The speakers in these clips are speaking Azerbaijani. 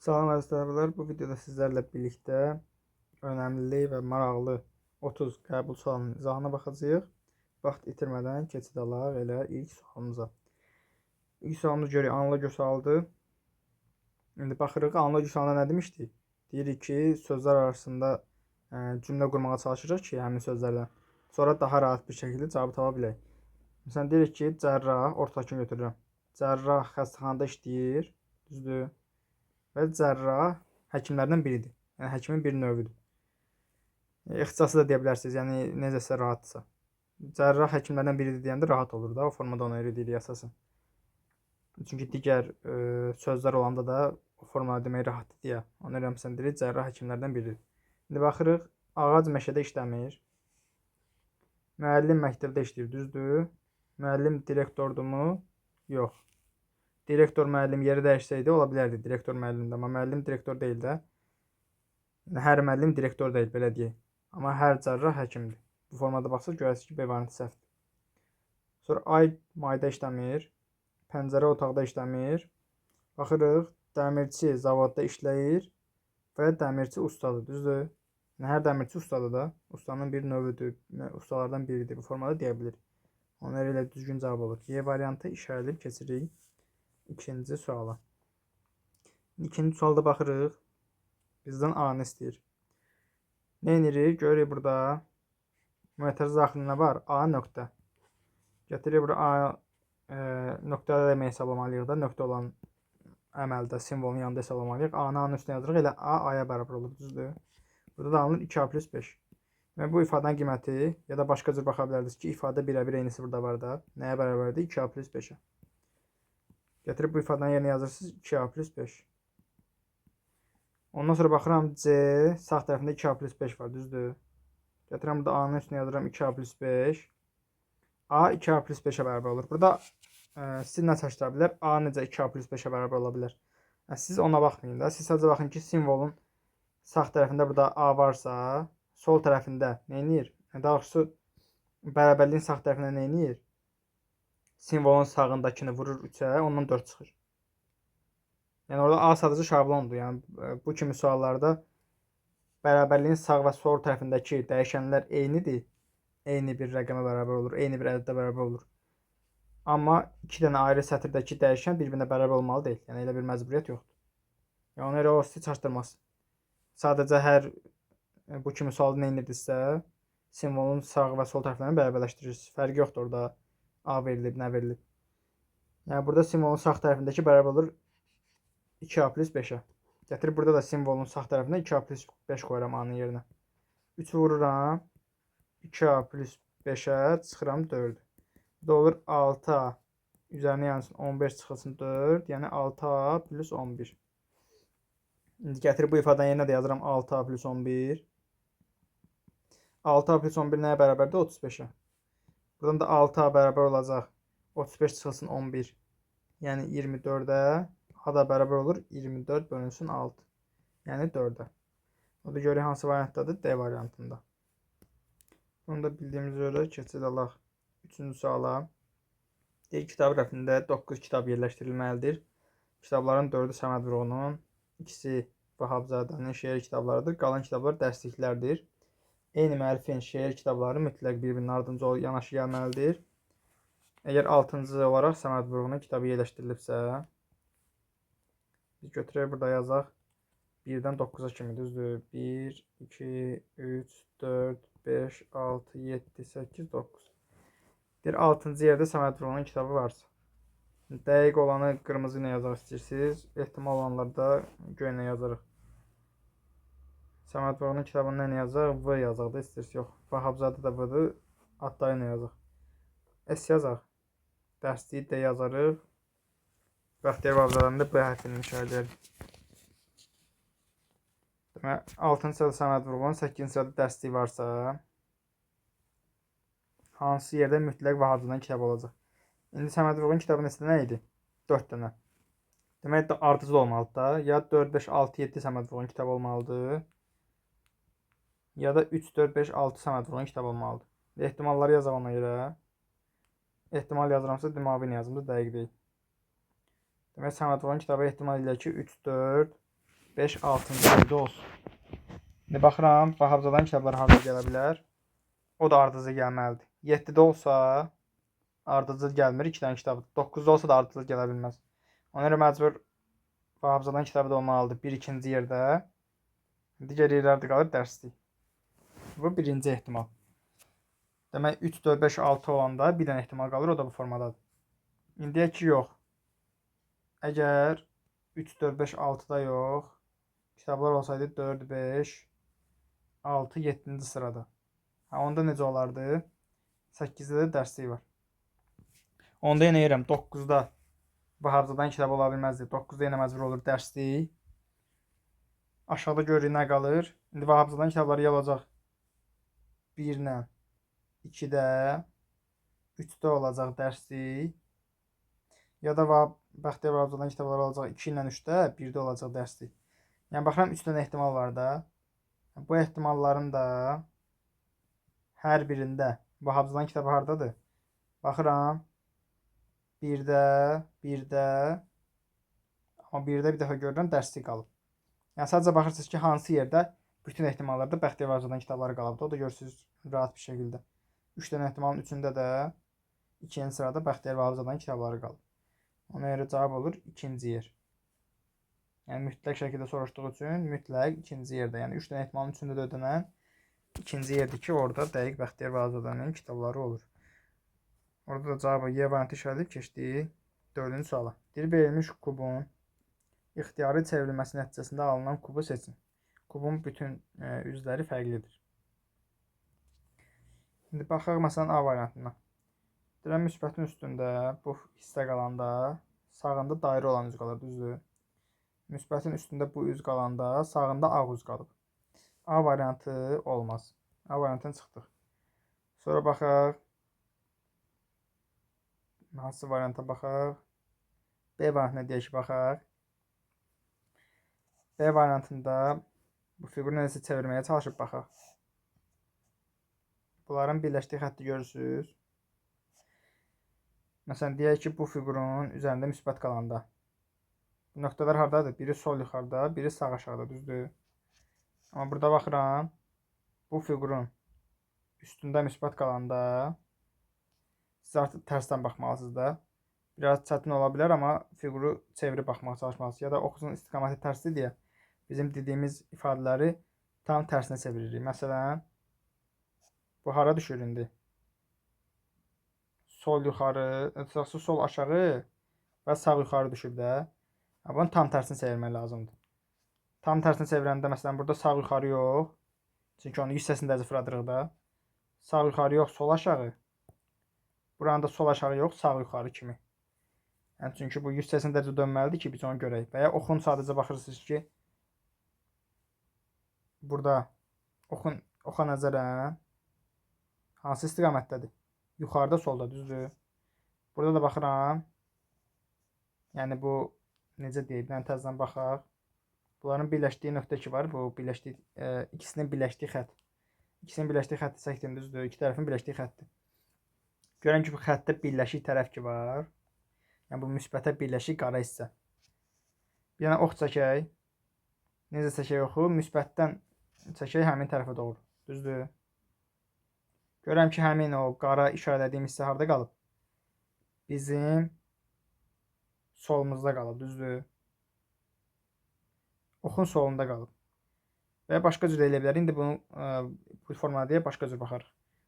Salam əzizlər, bu videoda sizlərlə birlikdə önəmli və maraqlı 30 qəbul sualının izahına baxacağıq. Vaxt itirmədən keçid alaq elə ilk sualımıza. İlk sualımız görək analogiya sualıdır. İndi baxırıq analogiya sualında nə demişdik? Deyirik ki, sözlər arasında cümlə qurmağa çalışırıq ki, həmin sözlərdən. Sonra daha rahat bir şəkildə cavabı tapa bilək. Məsələn, deyirik ki, cərrah, ortadakını götürürəm. Cərrah xəstəxanada işləyir, düzdür? Və cərrah həkimlərdən biridir. Yəni həkimin bir növüdür. İxtisası da deyə bilərsiniz. Yəni necəsə rahatsa. Cərrah həkimlərdən biridir deyəndə rahat olur da. O formada ona deyirik əsasən. Çünki digər sözlər olanda da o formada demək rahatdır deyə. Ona görə məsələn deyirik cərrah həkimlərdən biridir. İndi baxırıq. Ağac meşədə işləmir. Müəllim məktəbdə işləyir, düzdür? Müəllim direktordurmu? Yox. Direktor müəllim yeri dəyişsəydi ola bilərdi direktor müəllimdə, amma müəllim direktor deyil də. Yəni hər müəllim direktor deyil, belə deyək. Amma hər cərrah həkimdir. Bu formada baxsaq görərsiniz ki, B variantı səhvdir. Sonra ay mayda işləmir, pəncərə otaqda işləmir. Baxırıq, dəmirçi zavodda işləyir və dəmirçi ustadır, düzdür? Yəni hər dəmirçi ustadır da, ustanın bir növüdür, ustalardan biridir. Bu formada deyə bilirik. Ona elə düzgün cavab olur. Y variantı işarələyib keçirik. İkinci suala. İkinci sualda baxırıq. Bizdən A-nı istəyir. Nə edirik? Görürük burada. Müətəriz daxilində var. A nöqtə. Gətiririk burada A nöqtədə demək hesablamalıyıq da. Nöqtə olan əməldə simvolun yanında hesablamalıyıq. A-nı A-nın üstünə yazırıq. Elə A A-ya bərabər olur. Düzdür? Burada da alınır 2A plus 5. Və bu ifadanın qiyməti ya da başqa cür baxa bilərsiniz ki, ifadə birə-bir eynisi burada var da. Nəyə bərabərdir? 2A plus 5-ə. Gətirib bu ifadanın yerinə yazırsınız 2A plus 5. Ondan sonra baxıram C sağ tərəfində 2A plus 5 var, düzdür? Gətirəm burada A-nın üstünə yazıram 2A plus 5. A 2A plus 5-ə bərabər olur. Burada sizi nə çaşdıra bilər? A necə 2A plus 5-ə bərabər ola bilər? Siz ona baxmayın da. Siz sadəcə baxın ki, simvolun sağ tərəfində burada A varsa, sol tərəfində nə edir? Daha doğrusu bərabərliyin sağ tərəfində nə edir? Simvolun sağındakını vurur 3-ə, ondan 4 çıxır. Yəni orada A sadəcə şablondur. Yəni bu kimi suallarda bərabərliyin sağ və sol tərəfindəki dəyişənlər eynidir. Eyni bir rəqəmə bərabər olur, eyni bir ədədə bərabər olur. Amma 2 dənə ayrı sətirdəki dəyişən bir-birinə bərabər olmalı deyil. Yəni elə bir məcburiyyət yoxdur. Yəni ona görə o sizi çaşdırmasın. Sadəcə hər bu kimi sualda nə edirsinizsə, simvolun sağ və sol tərəflərini bərabərləşdirirsiniz. Fərqi yoxdur orada. A verilib, nə verilib. Yəni burada simvolun sağ tərəfindəki bərabər olur 2A plus 5-ə. Gətirib burada da simvolun sağ tərəfinə 2A plus 5 qoyuram A-nın yerinə. 3-ü vururam. 2A plus 5-ə çıxıram 4. Bu da olur 6A. Üzərinə yansın 15 çıxılsın 4. Yəni 6A plus 11. İndi gətirib bu ifadanın yerinə də yazıram 6A plus 11. 6A plus 11 nəyə bərabərdir? 35-ə. Buradan da 6A bərabər olacaq. 35 çıxılsın 11. Yəni 24-ə. A da bərabər olur 24 bölünsün 6. Yəni 4-ə. O da görək hansı variantdadır? D variantında. Bunu da bildiyimiz üzrə keçid alaq. 3-cü suala. Deyir kitab rəfində 9 kitab yerləşdirilməlidir. Kitabların 4-ü Səməd Vurğunun, ikisi Vahabzadənin şeir kitablarıdır. Qalan kitablar dərsliklərdir. Eyni müəllifin şeir kitabları mütləq bir-birinin ardınca yanaşı gəlməlidir. Əgər 6-cı olaraq Səməd Vurğunun kitabı yerləşdirilibsə, biz götürək burada yazaq 1-dən 9-a kimi, düzdür? 1, 2, 3, 4, 5, 6, 7, 8, 9. Deyir 6-cı yerdə Səməd Vurğunun kitabı varsa. Dəqiq olanı qırmızı ilə yazaq istəyirsiniz. Ehtimal olanlarda göy ilə yazarıq. Səməd Vurğunun kitabını nə yazaq? V yazaq da istəyirsiniz. Yox. Vahabzadə də V-dır. Adları nə yazaq? S yazaq. Dərsliyi D yazarıq. Bəxtiyar Vahabzadənin də B hərfini işarələyərik. Demək, 6-cı sırada Səməd Vurğunun, 8-ci sırada dərsliyi varsa, hansı yerdə mütləq Vahabzadənin kitabı olacaq? İndi Səməd Vurğunun kitabı neçə dənə idi? 4 dənə. Demək, ardıcıl olmalıdır da. Ya 4, 5, 6, 7 Səməd Vurğunun kitabı olmalıdır. Ya da 3, 4, 5, 6 Səməd Vurğunun kitabı olmalıdır. Ehtimalları yazaq ona görə. Ehtimal yazıramsa mavi yazımda dəqiq deyil. Demək, Səməd Vurğunun kitabı ehtimal ilə ki 3, 4, 5, 6-cı yerdə olsun. İndi baxıram, Vahabzadan kitablar harda gələ bilər. O da ardıcıl gəlməlidir. 7-də olsa ardıcıl gəlmir 2 dənə kitabdır. 9-da olsa da ardıcıl gələ bilməz. Ona görə məcbur Vahabzadan kitabı da olmalıdır 1-2-ci yerdə. Digər yerlərdə qalır dərslik. Bu birinci ehtimal. Demək 3, 4, 5, 6 olanda bir dənə ehtimal qalır, o da bu formadadır. İndiyə ki yox. Əgər 3, 4, 5, 6-da yox, kitablar olsaydı 4, 5, 6, 7-ci sırada. Onda necə olardı? 8-də də dərslik var. Onda yenə yerəm 9-da Vahabzadan kitab ola bilməzdi. 9-da yenə məcbur olur dərslik. Aşağıda görürük nə qalır. İndi Vahabzadan kitabları ya olacaq 1-lə, 2-də, 3-də olacaq dərslik. Ya da Bəxtiyar Vahabzadan kitabları olacaq 2-lə, 3-də, 1-də olacaq dərslik. Yəni baxıram 3 dənə ehtimal var da. Bu ehtimalların da hər birində Vahabzadan kitabı hardadır? Baxıram 1-də, 1-də, amma 1-də bir dəfə görürəm dərslik qalıb. Yəni sadəcə baxırsınız ki, hansı yerdə bütün ehtimallarda Bəxtiyar Vahabzadan kitabları qalıbdır. O da görürsünüz rahat bir şəkildə. 3 dənə ehtimalın 3-ündə də 2-ci sırada Bəxtiyar Vahabzadan kitabları qalıb. Ona görə cavab olur 2-ci yer. Yəni mütləq şəkildə soruşduğu üçün mütləq 2-ci yerdə. Yəni 3 dənə ehtimalın 3-ündə də ödənən 2-ci yerdir ki, orada dəqiq Bəxtiyar Vahabzadanın kitabları olur. Orada da cavabı Y variantı işarələyib keçdik 4-cü suala. Bir verilmiş kubun ixtiyari çevrilməsi nəticəsində alınan kubu seçin. Kubun bütün üzləri fərqlidir. İndi baxaq məsələn A variantına. Deyirəm, müsbətin üstündə bu hissə qalanda sağında dairə olan üz qalır, düzdür? Müsbətin üstündə bu üz qalanda sağında ağ üz qalıb. A variantı olmaz. A variantını çıxdıq. Sonra baxaq. Hansı varianta baxaq? B variantına deyək ki, baxaq. B variantında bu fiquru necə çevirməyə çalışıb baxaq. Bunların birləşdiyi xətti görürsünüz. Məsələn, deyək ki, bu fiqurun üzərində müsbət qalanda. Bu nöqtələr hardadır? Biri sol yuxarıda, biri sağ aşağıda, düzdür? Amma burada baxıram, bu fiqurun üstündə müsbət qalanda siz artıq tərsdən baxmalısınız da. Biraz çətin ola bilər, amma fiquru çevirib baxmağa çalışmalısınız. Ya da oxucunun istiqaməti tərsdir deyə bizim dediyimiz ifadələri tam tərsinə çeviririk. Məsələn, bu hara düşür indi? Sol yuxarı, sol aşağı və sağ yuxarı düşüb də. Bunun tam tərsini çevirmək lazımdır. Tam tərsini çevirəndə məsələn burada sağ yuxarı yox. Çünki onu 100 hissəsində cifradırıq da. Sağ yuxarı yox, sol aşağı. Buranın da sol aşağı yox, sağ yuxarı kimi. Yəni çünki bu 180 dərəcə dönməlidir ki, biz onu görək. Və ya oxun sadəcə baxırsınız ki, burada oxa nəzərən hansı istiqamətdədir? Yuxarıda, solda, düzdür? Burada da baxıram. Yəni bu necə deyək, təzədən baxaq. Bunların birləşdiyi nöqtə ki var, bu birləşdiyi ikisinin birləşdiyi xətt. İkisinin birləşdiyi xətti çəkdim, düzdür? İki tərəfin birləşdiyi xətti. Görün ki, bu xəttdə birləşik tərəf ki var. Yəni bu müsbətə birləşik qara hissə. Bir dənə ox çəkək. Necə çəkək oxu? Müsbətdən çəkək həmin tərəfə doğru. Düzdür? Görürəm ki, həmin o qara işarələdiyim hissə harda qalıb? Bizim solumuzda qalıb, düzdür? Oxun solunda qalıb. Və başqa cür elə bilər. İndi bunu bu formada deyə başqa cür baxarıq.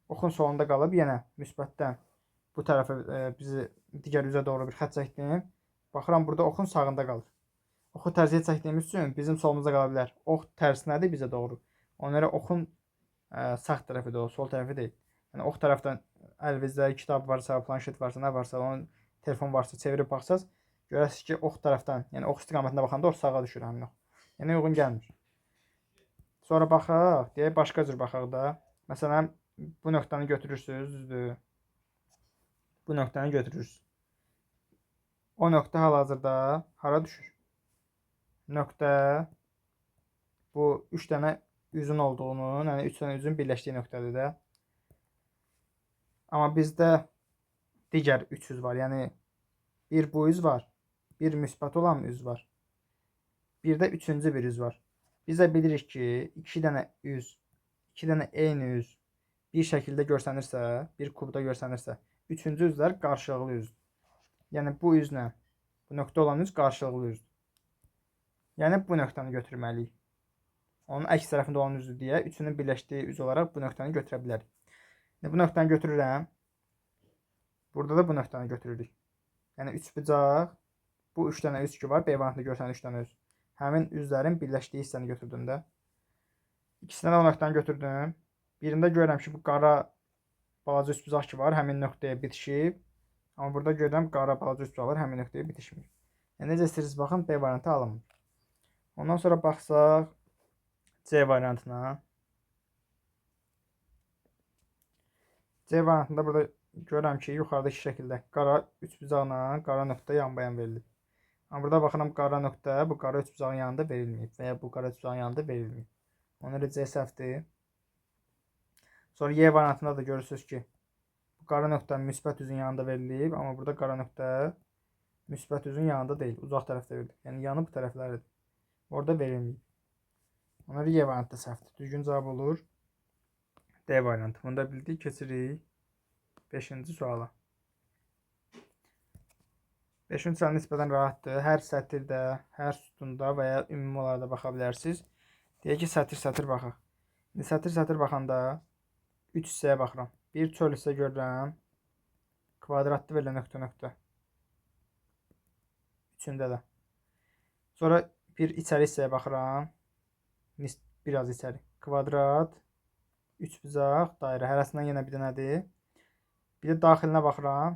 Oxun solunda qalıb, yenə müsbətdən bu tərəfə bizi digər üzə doğru bir xətt çəkdim. Baxıram, burada oxun sağında qalır. Oxu tərziyə çəkdiyimiz üçün bizim solumuzda qala bilər. Ox tərsinədir bizə doğru. Ona görə oxun sağ tərəfidir o, sol tərəfi deyil. Yəni ox tərəfdən əlinizdə kitab varsa, planşet varsa, nə varsa, onun telefon varsa çevirib baxsaz, görəsiniz ki, ox tərəfdən, yəni ox istiqamətində baxanda o sağa düşür həmin ox. Yəni uyğun gəlmir. Sonra baxaq, deyək başqa cür baxaq da. Məsələn, bu nöqtəni götürürsünüz, düzdür? Bu nöqtəni götürürsünüz. O nöqtə hal-hazırda hara düşür? Nöqtə bu 3 dənə üzün olduğunu, yəni 3 dənə üzün birləşdiyi nöqtədir də. Amma bizdə digər 3 üz var. Yəni bir bu üz var, bir müsbət olan üz var. Bir də üçüncü bir üz var. Biz də bilirik ki, 2 dənə üz, 2 dənə eyni üz bir şəkildə görsənirsə, bir kubda görsənirsə, üçüncü üzlər qarşılıqlı üzdür. Yəni bu üzlə bu nöqtə olan üz qarşılıqlı üzdür. Yəni bu nöqtəni götürməliyik. Onun əks tərəfində olan üzü deyə üçünün birləşdiyi üz olaraq bu nöqtəni götürə bilərik. Bu nöqtəni götürürəm. Burada da bu nöqtəni götürürük. Yəni üçbucaq, bu 3 dənə üz ki var, B variantında görsən 3 dənə üz. Həmin üzlərin birləşdiyi hissəni götürdüm də. İkisindən də o nöqtəni götürdüm. Birində görürəm ki, bu qara balaca üçbucaq ki var, həmin nöqtəyə bitişib. Amma burada görürəm qara balaca üçbucaqlar həmin nöqtəyə bitişmir. Yəni necə istəyirsiniz baxın, B variantı alınmır. Ondan sonra baxsaq C variantına. C variantında burada görürəm ki, yuxarıdakı şəkildə qara üçbucaqla qara nöqtə yanbayan verilib. Amma burada baxıram qara nöqtə bu qara üçbucağın yanında verilməyib və ya bu qara üçbucağın yanında verilməyib. Ona görə C səhvdir. Sonra Y variantında da görürsünüz ki, bu qara nöqtə müsbət üzün yanında verilib, amma burada qara nöqtə müsbət üzün yanında deyil, uzaq tərəfdə verilir. Yəni yanı bu tərəflərdir. Orada verilməyib. Ona görə Y variantı da səhvdir. Düzgün cavab olur D variantı. Bunu da bildik. Keçirik 5-ci suala. 5-ci sual nisbətən rahatdır. Hər sətirdə, hər sütunda və ya ümumi olaraq da baxa bilərsiniz. Deyək ki, sətir-sətir baxaq. Sətir-sətir baxanda 3 hissəyə baxıram. Bir çöl hissə görürəm. Kvadratlı belə nöqtə-nöqtə. Üçündə də. Sonra bir içəri hissəyə baxıram. Biraz içəri. Kvadrat, üçbucaq, dairə. Hərəsindən yenə bir dənədir. Bir də daxilinə baxıram.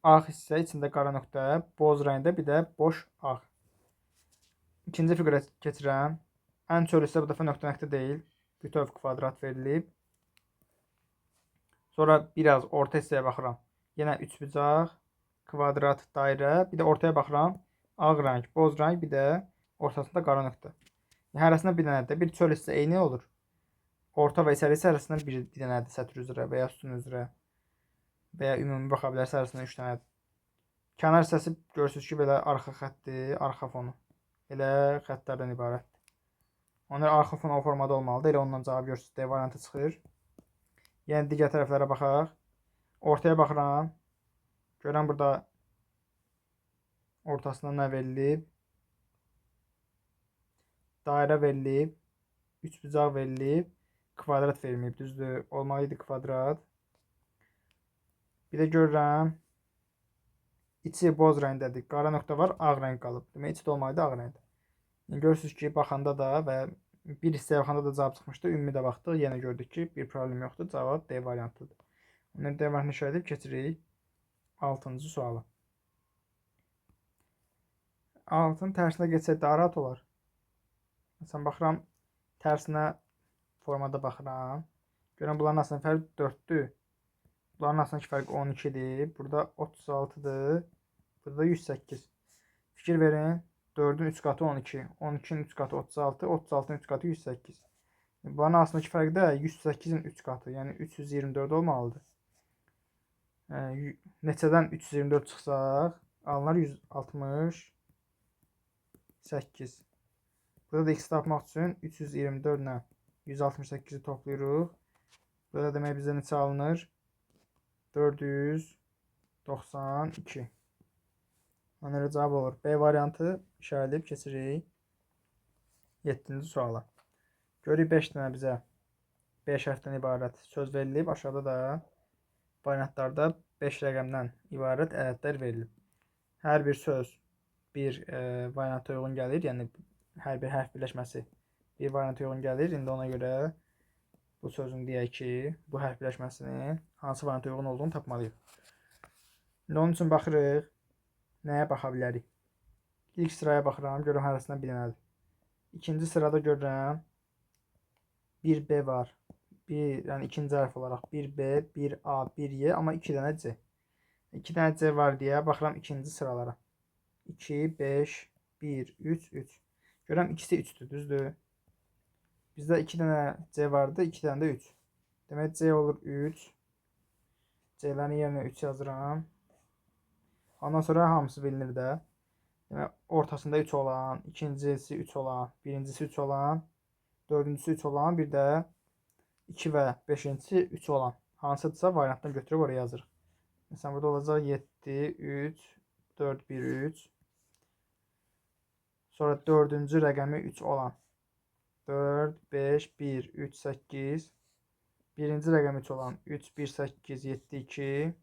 Ağ hissə, içində qara nöqtə, boz rəngdə, bir də boş ağ. İkinci fiqura keçirəm. Ən çöl hissə bu dəfə nöqtə-nöqtə deyil. Bütöv kvadrat verilib. Sonra biraz orta hissəyə baxıram. Yenə üçbucaq, kvadrat, dairə. Bir də ortaya baxıram. Ağ rəng, boz rəng, bir də ortasında qara nöqtə. Hərəsindən bir dənədir. Bir çöl hissə eyni olur. Orta və içəri hissə arasından bir dənədir sətr üzrə və ya sütun üzrə. Və ya ümumi baxa bilərsə arasından 3 dənədir. Kənar hissəsi görürsünüz ki, belə arxa xətdir, arxa fonu. Elə xəttlərdən ibarətdir. Onlar arxa fon o formada olmalıdır. Elə ondan cavab görürsünüz. D variantı çıxır. Yəni digər tərəflərə baxaq. Ortaya baxıram. Görürəm burada ortasında nə verilib? Dairə verilib. Üçbucaq verilib. Kvadrat verilməyib. Düzdür. Olmalıydı kvadrat. Bir də görürəm. İçi boz rəngdədir. Qara nöqtə var. Ağ rəng qalıb. Demək içi də olmalıydı ağ rəngdə. Yəni görürsünüz ki, baxanda da və bir hissəyə baxanda da cavab çıxmışdı. Ümumi də baxdıq. Yenə gördük ki, bir problem yoxdur. Cavab D variantıdır. Onları D variantını işarət edib keçirik 6-cı suala. 6-nın tərsinə geçsək daha rahat olar. Məsələn, baxıram, tərsinə formada baxıram. Görürəm, bunların arasında fərq 4-dür. Bunların arasındakı fərq 12-dir. Burada 36-dır. Burada 108. Fikir verin. 4'ün 3 qatı 12. 12'nin 3 qatı 36. 36'nın 3 qatı 108. Bunların arasındakı fərq də 108'in 3 qatı. Yəni 324 olmalıdır. Neçədən 324 çıxsaq, alınar 168. Burada da x tapmaq üçün 324 ilə 168'i toplayırıq. Burada demək bizə neçə alınır? 492. Ona cavab olur. B variantı işarələyib keçirik 7-ci suala. Görürük 5 dənə bizə 5 hərfdən ibarət söz verilib. Aşağıda da variantlarda 5 rəqəmdən ibarət ədədlər verilib. Hər bir söz bir varianta uyğun gəlir. Yəni hər bir hərf birləşməsi bir varianta uyğun gəlir. İndi ona görə bu sözün deyək ki, bu hərf birləşməsinin hansı varianta uyğun olduğunu tapmalıyıq. İndi onun üçün baxırıq. Nəyə baxa bilərik? İlk sıraya baxıram, görürəm hərəsindən bir dənədir. İkinci sırada görürəm 1B var. Yəni ikinci hərf olaraq 1B, 1A, 1Y, amma 2 dənə C. 2 dənə C var deyə baxıram ikinci sıralara. 2, 5, 1, 3, 3. Görürəm ikisi 3'dür, düzdür. Bizdə 2 dənə C vardı, 2 dənə də 3. Demək C olur 3. C'lərin yerinə 3 yazıram. Ondan sonra hamısı bilinir də. Demək, ortasında 3 olan, ikincisi 3 olan, birincisi 3 olan, dördüncüsü 3 olan, bir də 2 və 5-incisi 3 olan. Hansıdırsa variantdan götürüb oraya yazırıq. Məsələn, burada olacaq 7, 3, 4, 1, 3. Sonra dördüncü rəqəmi 3 olan. 4, 5, 1, 3, 8. Birinci rəqəmi 3 olan 3, 1, 8, 7, 2.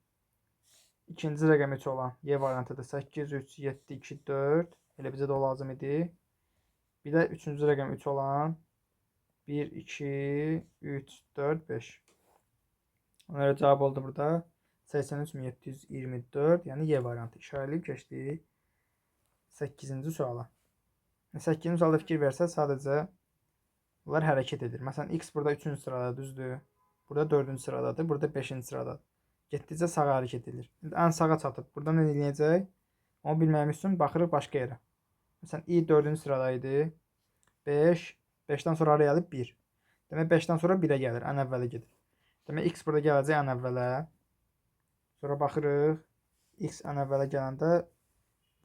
İkinci rəqəmi 3 olan Y variantıdır. 8, 3, 7, 2, 4. Elə bizə də o lazım idi. Bir də üçüncü rəqəm 3 olan 1, 2, 3, 4, 5. Onlara cavab oldu burada 83.724, yəni Y variantı. İşarələyib keçdik 8-ci suala. 8-ci sualda fikir versək, sadəcə bunlar hərəkət edir. Məsələn, X burada 3-cü sırada, düzdür. Burada 4-cü sıradadır, burada 5-ci sıradadır. Getdikcə sağa hərəkət edilir. İndi ən sağa çatıb. Burada nə edəcək? Onu bilməyimiz üçün baxırıq başqa yerə. Məsələn, I 4-cü sırada idi. 5, 5-dən sonra araya gəlib 1. Demək, 5-dən sonra 1-ə gəlir, ən əvvələ gedir. Demək, X burada gələcək ən əvvələ. Sonra baxırıq, X ən əvvələ gələndə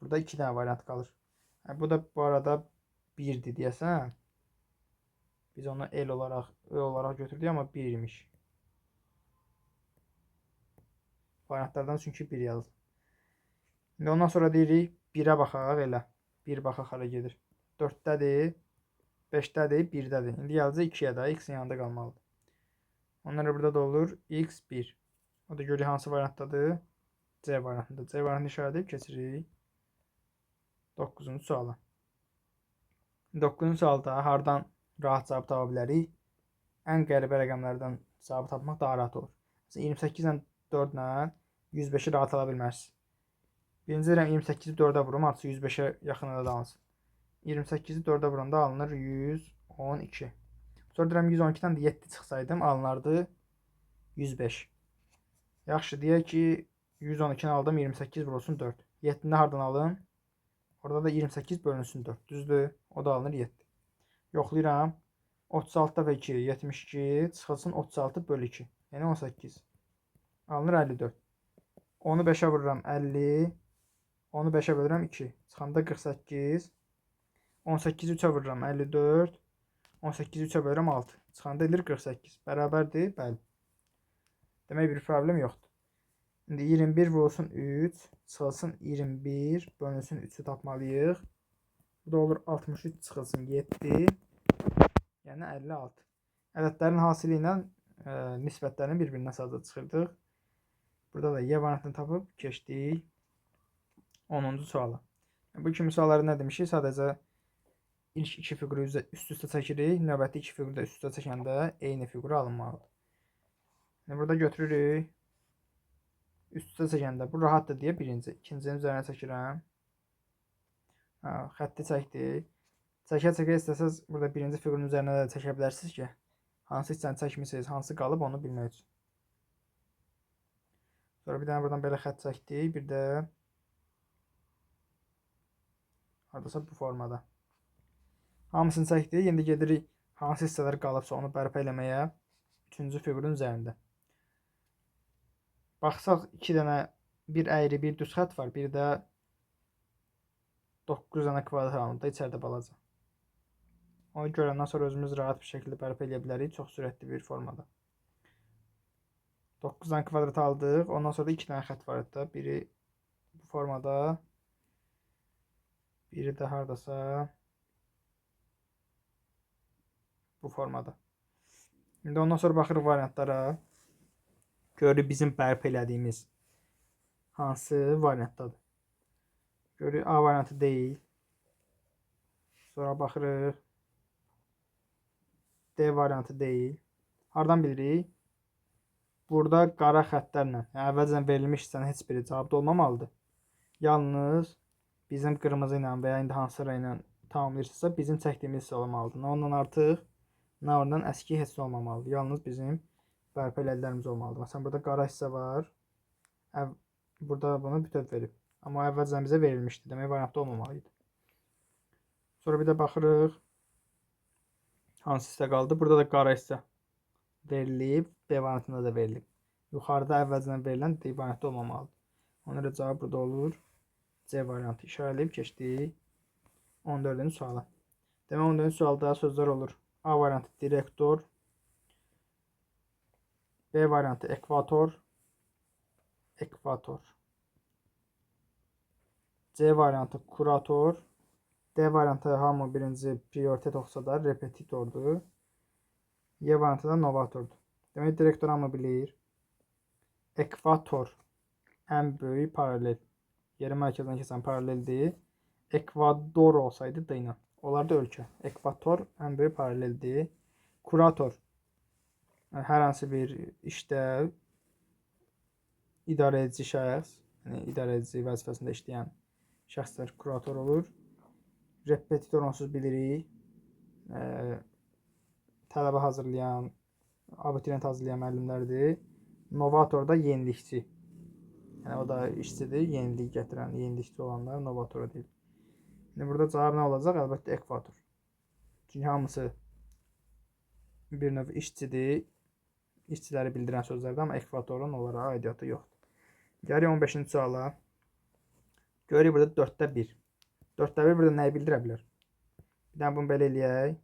burada 2 dənə variant qalır. Bu da bu arada 1-dir deyəsən. Biz onu L olaraq, Ö olaraq götürdük, amma 1 imiş. Variantlardan çünki 1 yazılır. İndi ondan sonra deyirik 1-ə baxaq elə. 1 baxaq hara gedir. 4-dədir, 5-dədir, 1-dədir. İndi gələcək 2-yə də, X-in yanında qalmalıdır. Onlara burada da olur X1. O da görək hansı variantdadır? C variantında. C variantını işarə edib keçirik 9-cu suala. 9-cu sualda hardan rahat cavab tapa bilərik? Ən qəribə rəqəmlərdən cavab tapmaq daha rahat olur. 28 ilə 4 ilə 105-i rahat ala bilmərsiniz. Birinci deyirəm 28-i 4-ə vurum, artıq 105-ə yaxınında da alınsın. 28-i 4-ə vuranda alınır 112. Sonra deyirəm 112-dən də 7 çıxsaydım alınardı 105. Yaxşı, deyək ki 112-ni aldım, 28 vurulsun 4. 7-ni hardan alın? Orada da 28 bölünsün 4. Düzdür? O da alınır 7. Yoxlayıram. 36 və 2, 72 çıxılsın 36 bölü 2. Yəni 18. Alınır 54. Onu 5-ə vururam 50. Onu 5-ə bölürəm 2. Çıxanda 48. 18-i 3-ə vururam 54. 18-i 3-ə bölürəm 6. Çıxanda edir 48. Bərabərdir? Bəli. Demək, bir problem yoxdur. İndi 21 vurulsun 3. Çıxılsın 21. Bölünsün 3-ü tapmalıyıq. Bu da olur 63 çıxılsın 7. Yəni 56. Ədədlərin hasili ilə nisbətlərini bir-birinə sadəcə çıxırdıq. Burada da Y variantını tapıb keçdik 10-cu suala. Bu kimi sualları nə demişik? Sadəcə ilk iki fiquru üst-üstə çəkirik. Növbəti iki fiquru da üst-üstə çəkəndə eyni fiquru alınmalıdır. Burada götürürük. Üst-üstə çəkəndə bu rahatdır deyə birinci. İkincinin üzərinə çəkirəm. Xətti çəkdik. Çəkə-çəkə istəsəz burada birinci fiqurun üzərinə də çəkə bilərsiniz ki, hansı hissəni çəkmişsiniz, hansı qalıb onu bilmək üçün. Sonra bir dənə buradan belə xətt çəkdik. Bir də haradasa bu formada. Hamısını çəkdik. İndi gedirik hansı hissələr qalıbsa onu bərpa eləməyə. Üçüncü fiqurun üzərində. Baxsaq 2 dənə bir əyri, bir düz xətt var. Bir də 9 dənə kvadrat halında içəridə balaca. Onu görəndən sonra özümüz rahat bir şəkildə bərpa eləyə bilərik. Çox sürətli bir formada. 9 dənə kvadrat aldıq. Ondan sonra da 2 dənə xətt var da. Biri bu formada. Biri də haradasa bu formada. İndi ondan sonra baxırıq variantlara. Görürük bizim bərpa elədiyimiz hansı variantdadır. Görürük A variantı deyil. Sonra baxırıq. D variantı deyil. Hardan bilirik? Burada qara xəttlərlə, yəni əvvəlcədən verilmiş hissənin heç biri cavabda olmamalıdır. Yalnız bizim qırmızı ilə və ya indi hansı rənglə tamamlayırsınızsa bizim çəkdiyimiz hissə olmalıdır. Nə ondan artıq, nə ondan əski heç olmamalıdır. Yalnız bizim bərpa elədiklərimiz olmalıdır. Məsələn, burada qara hissə var. Burada bunu bütöv verib. Amma əvvəlcədən bizə verilmişdi. Demək, variantda olmamalıydı. Sonra bir də baxırıq. Hansı hissə qaldı? Burada da qara hissə verilib. B variantında da verilib. Yuxarıda əvvəlcədən verilən D variantda olmamalıdır. Ona görə cavab burada olur C variantı işarələyib keçdik 14-cü suala. Demək 14-cü sualda sözlər olur. A variantı direktor, B variantı ekvator, C variantı kurator, D variantı hamı birinci prioritet oxusa da repetitordur. Y variantı da novatordur. Demək direktor hamı bilir. Ekvator ən böyük paralel. Yeri mərkəzdən keçən paraleldir. Ekvador olsaydı D ilə. Onlar da ölkə. Ekvator ən böyük paraleldir. Kurator hər hansı bir işdə idarə edici şəxs, yəni idarə edici vəzifəsində işləyən şəxslər kurator olur. Repetitor onsuz bilirik. Tələbə hazırlayan, abituriyent hazırlayan müəllimlərdir. Novator da yenilikçi. Yəni o da işçidir, yenilik gətirən, yenilikçi olanlar novatora deyil. İndi burada cavab nə olacaq? Əlbəttə ekvator. Çünki hamısı bir növ işçidir. İşçiləri bildirən sözlərdir, amma ekvatorun onlara aidiyyatı yoxdur. Gəlir 15-ci suala. Görürük burada 4-də 1. 4-də 1 burada nəyi bildirə bilər? Bir dənə bunu belə eləyək.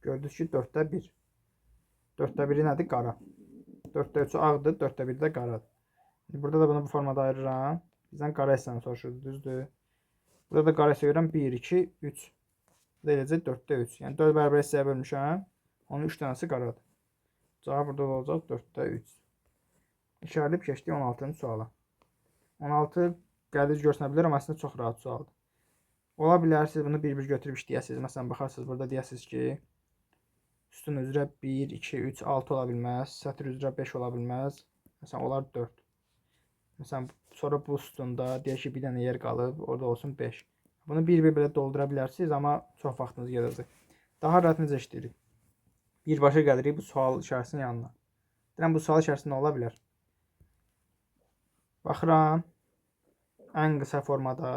Gördük ki 4-də 1. 4-də 1-i nədir? Qara. 4-də 3 ağdır, 4-də 1 də qaradır. Burada da bunu bu formada ayırıram. Bizdən qara hissəni soruşurdu, düzdür? Burada da qara hissə görürəm 1, 2, 3. Bu da eləcək 4-də 3. Yəni 4 bərabər hissəyə bölmüşəm. Onun 3 dənəsi qaradır. Cavab burada da olacaq 4-də 3. İşarələyib keçdik 16-cı suala. 16 qəliz görünə bilər, amma əslində çox rahat sualdır. Ola bilər siz bunu bir-bir götürüb işləyəsiniz. Məsələn, baxarsınız burada deyəsiniz ki, sütun üzrə 1, 2, 3, 6 ola bilməz. Sətr üzrə 5 ola bilməz. Məsələn, olar 4. Məsələn, sonra bu sütunda deyək ki, bir dənə yer qalıb, orada olsun 5. Bunu bir-bir belə doldura bilərsiniz, amma çox vaxtınız gedəcək. Daha rahat necə işləyirik? Birbaşa gəlirik bu sual içərisinin yanına. Deyirəm, bu sual içərisində ola bilər. Baxıram, ən qısa formada.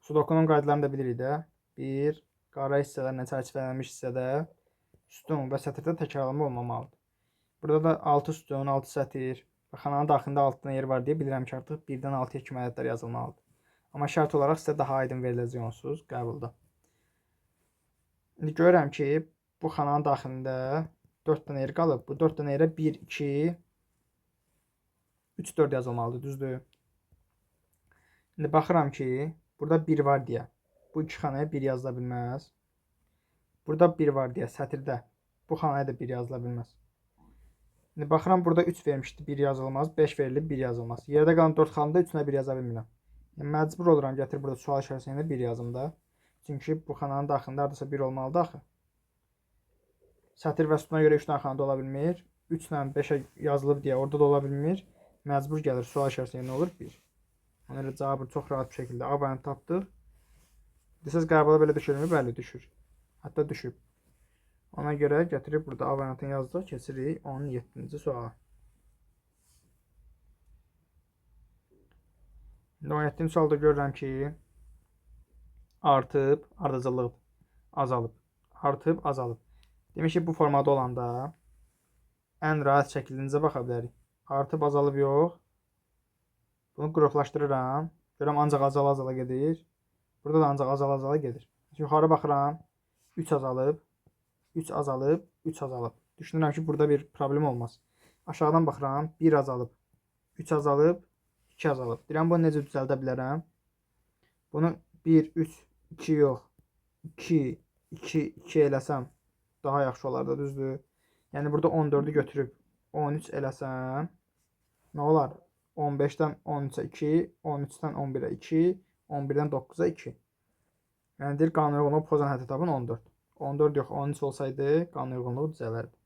Sudokunun qaydalarını da bilirik də. 1. Qara hissələrlə çərçivələnmiş hissədə sütun və sətirdə təkrarlanma olmamalıdır. Burada da 6 sütun, 6 sətir və xananın daxilində 6 dənə yer var deyə bilirəm ki, artıq 1-dən 6-ya kimi ədədlər yazılmalıdır. Amma şərt olaraq sizə daha aydın veriləcək onsuz qəbulda. İndi görürəm ki, bu xananın daxilində 4 dənə yer qalıb. Bu 4 dənə yerə 1, 2, 3, 4 yazılmalıdır, düzdür? İndi baxıram ki, burada 1 var deyə bu iki xanaya 1 yazıla bilməz. Burada 1 var deyə sətirdə bu xanaya da 1 yazıla bilməz. İndi baxıram, burada 3 vermişdi, 1 yazılmaz, 5 verilib, 1 yazılmaz. Yerdə qalan 4 xanada 3-nə 1 yaza bilmirəm. Yəni, məcbur oluram, gətir burada sual içərisində 1 yazım da. Çünki bu xananın daxilində hardasa 1 olmalıdır axı. Sətir və sütuna görə 3 dənə xanada ola bilmir. 3 ilə 5-ə yazılıb deyə orada da ola bilmir. Məcbur gəlir, sual içərisində nə olur? 1. Ona görə cavabı çox rahat bir şəkildə A variantı tapdıq. Desəz qəbula belə düşürmü? Bəli, düşür. Hətta düşüb. Ona görə gətirib burada A variantını yazdıq. Keçirik 17-ci suala. 17-ci sualda görürəm ki, artıb, ardıcıllıq azalıb. Artıb, azalıb. Demək ki, bu formada olanda ən rahat şəkildə necə baxa bilərik? Artıb, azalıb yox. Bunu qruplaşdırıram. Görürəm, ancaq azala-azala gedir. Burada da ancaq azala-azala gedir. Yuxarı baxıram. 3 azalıb, 3 azalıb, 3 azalıb. Düşünürəm ki, burada bir problem olmaz. Aşağıdan baxıram. 1 azalıb, 3 azalıb, 2 azalıb. Deyirəm, bunu necə düzəldə bilərəm? Bunu 1, 3, 2 yox. 2, 2, 2 eləsəm daha yaxşı olar da, düzdür? Yəni, burada 14-ü götürüb 13 eləsəm nə olar? 15-dən 13-ə 2, 13-dən 11-ə 2, 11-dən 9-a 2. Yəni, deyir, qanun uyğunluğu pozan həddi tapın 14. 14 yox, 13 olsaydı qanun uyğunluğu düzələrdi.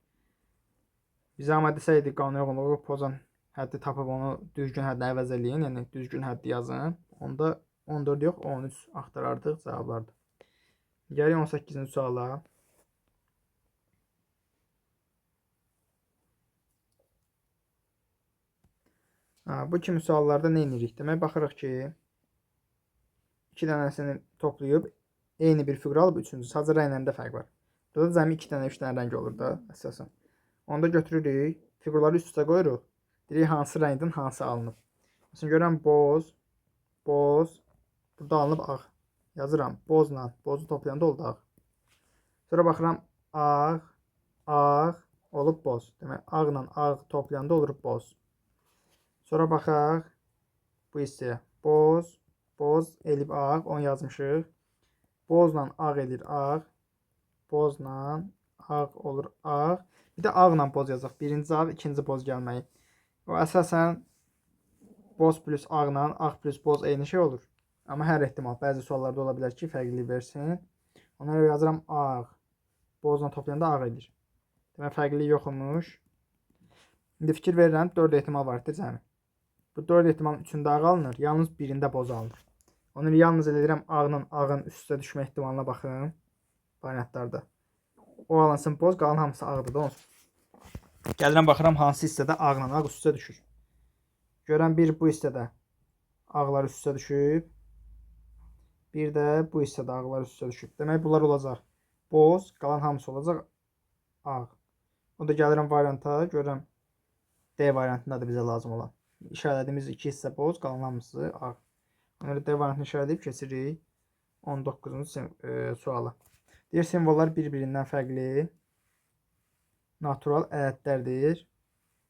Bizə amma desəydi, qanun uyğunluğu pozan həddi tapıb onu düzgün həddə əvəz eləyin, yəni düzgün həddi yazın. Onda 14 yox, 13 axtarardıq cavablardır. Gəlir 18-ci suala. Bu kimi suallarda nə edirik? Demək, baxırıq ki, 2 dənəsini toplayıb, eyni bir fiqur alıb, üçüncü. Sadəcə rənglərində fərq var. Burada cəmi 2 dənə, 3 dənə rəng olur da, əsasən. Onda götürürük, fiqurları üst-üstə qoyuruq. Deyirik, hansı rəngdən hansı alınıb. Məsələn, görürəm, boz, boz. Burada alınıb ağ. Yazıram. Bozla bozu toplayanda oldu ağ. Sonra baxıram ağ, ağ olub boz. Demək, ağla ağ toplayanda olur boz. Sonra baxaq bu hissəyə. Boz, boz elib ağ. Onu yazmışıq. Bozla ağ edir ağ. Bozla ağ olur ağ. Bir də ağla boz yazaq. Birinci ağ, ikinci boz gəlməyi. O əsasən boz plus ağla, ağ plus boz eyni şey olur. Amma hər ehtimal, bəzi suallarda ola bilər ki, fərqli versin. Ona görə yazıram ağ. Bozla toplayanda ağ edir. Demək, fərqlilik yox imiş. İndi fikir verirəm, 4 ehtimal var cəmi. Bu 4 ehtimalın 3-ündə ağ alınır, yalnız birində boz alınır. Onu yalnız edirəm ağla ağın üst-üstə düşmə ehtimalına baxın. Variantlarda. O alınsın boz, qalan hamısı ağdır da olsun. Gəlirəm baxıram hansı hissədə ağla ağ üst-üstə düşür. Görəm bir bu hissədə ağlar üst-üstə düşüb. Bir də bu hissədə ağlar üst-üstə düşüb. Demək, bunlar olacaq boz, qalan hamısı olacaq ağ. O da gəlirəm varianta, görəm D variantındadır bizə lazım olan. İşarələdiyimiz iki hissə boz, qalan hamısı ağ. Ona görə D variantını işarələyib keçirik 19-cu suala. Deyir, simvollar bir-birindən fərqli natural ədədlərdir.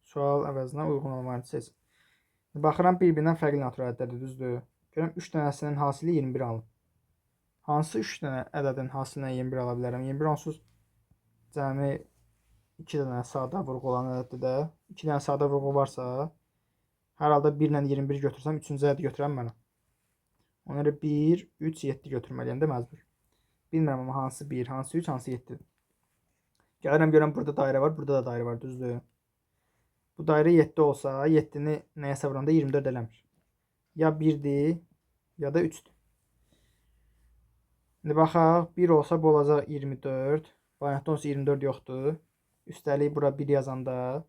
Sual əvəzinə uyğun olanlarını seç. Baxıram, bir-birindən fərqli natural ədədlərdir, düzdür. Görəm 3 dənəsinin hasili 21 alınıb. Hansı 3 dənə ədədin hasilinə 21 ala bilərəm? 21 onsuz cəmi 2 dənə sadə vurğu olan ədəddir də. 2 dənə sadə vurğu varsa, hər halda 1 ilə 21 götürsəm, 3-cü ədədi götürəm mənə. Ona görə 1, 3, 7 götürməliyəm də məcbur. Bilmirəm amma hansı 1, hansı 3, hansı 7-dir. Gəlirəm görəm, burada dairə var, burada da dairə var, düzdür. Bu dairə 7 olsa, 7-ni nəyəsə vuranda 24 eləmir. Ya 1-dir, ya da 3-dür. İndi baxaq, 1 olsa bu olacaq 24. Variantda olsa 24 yoxdur. Üstəlik bura 1 yazanda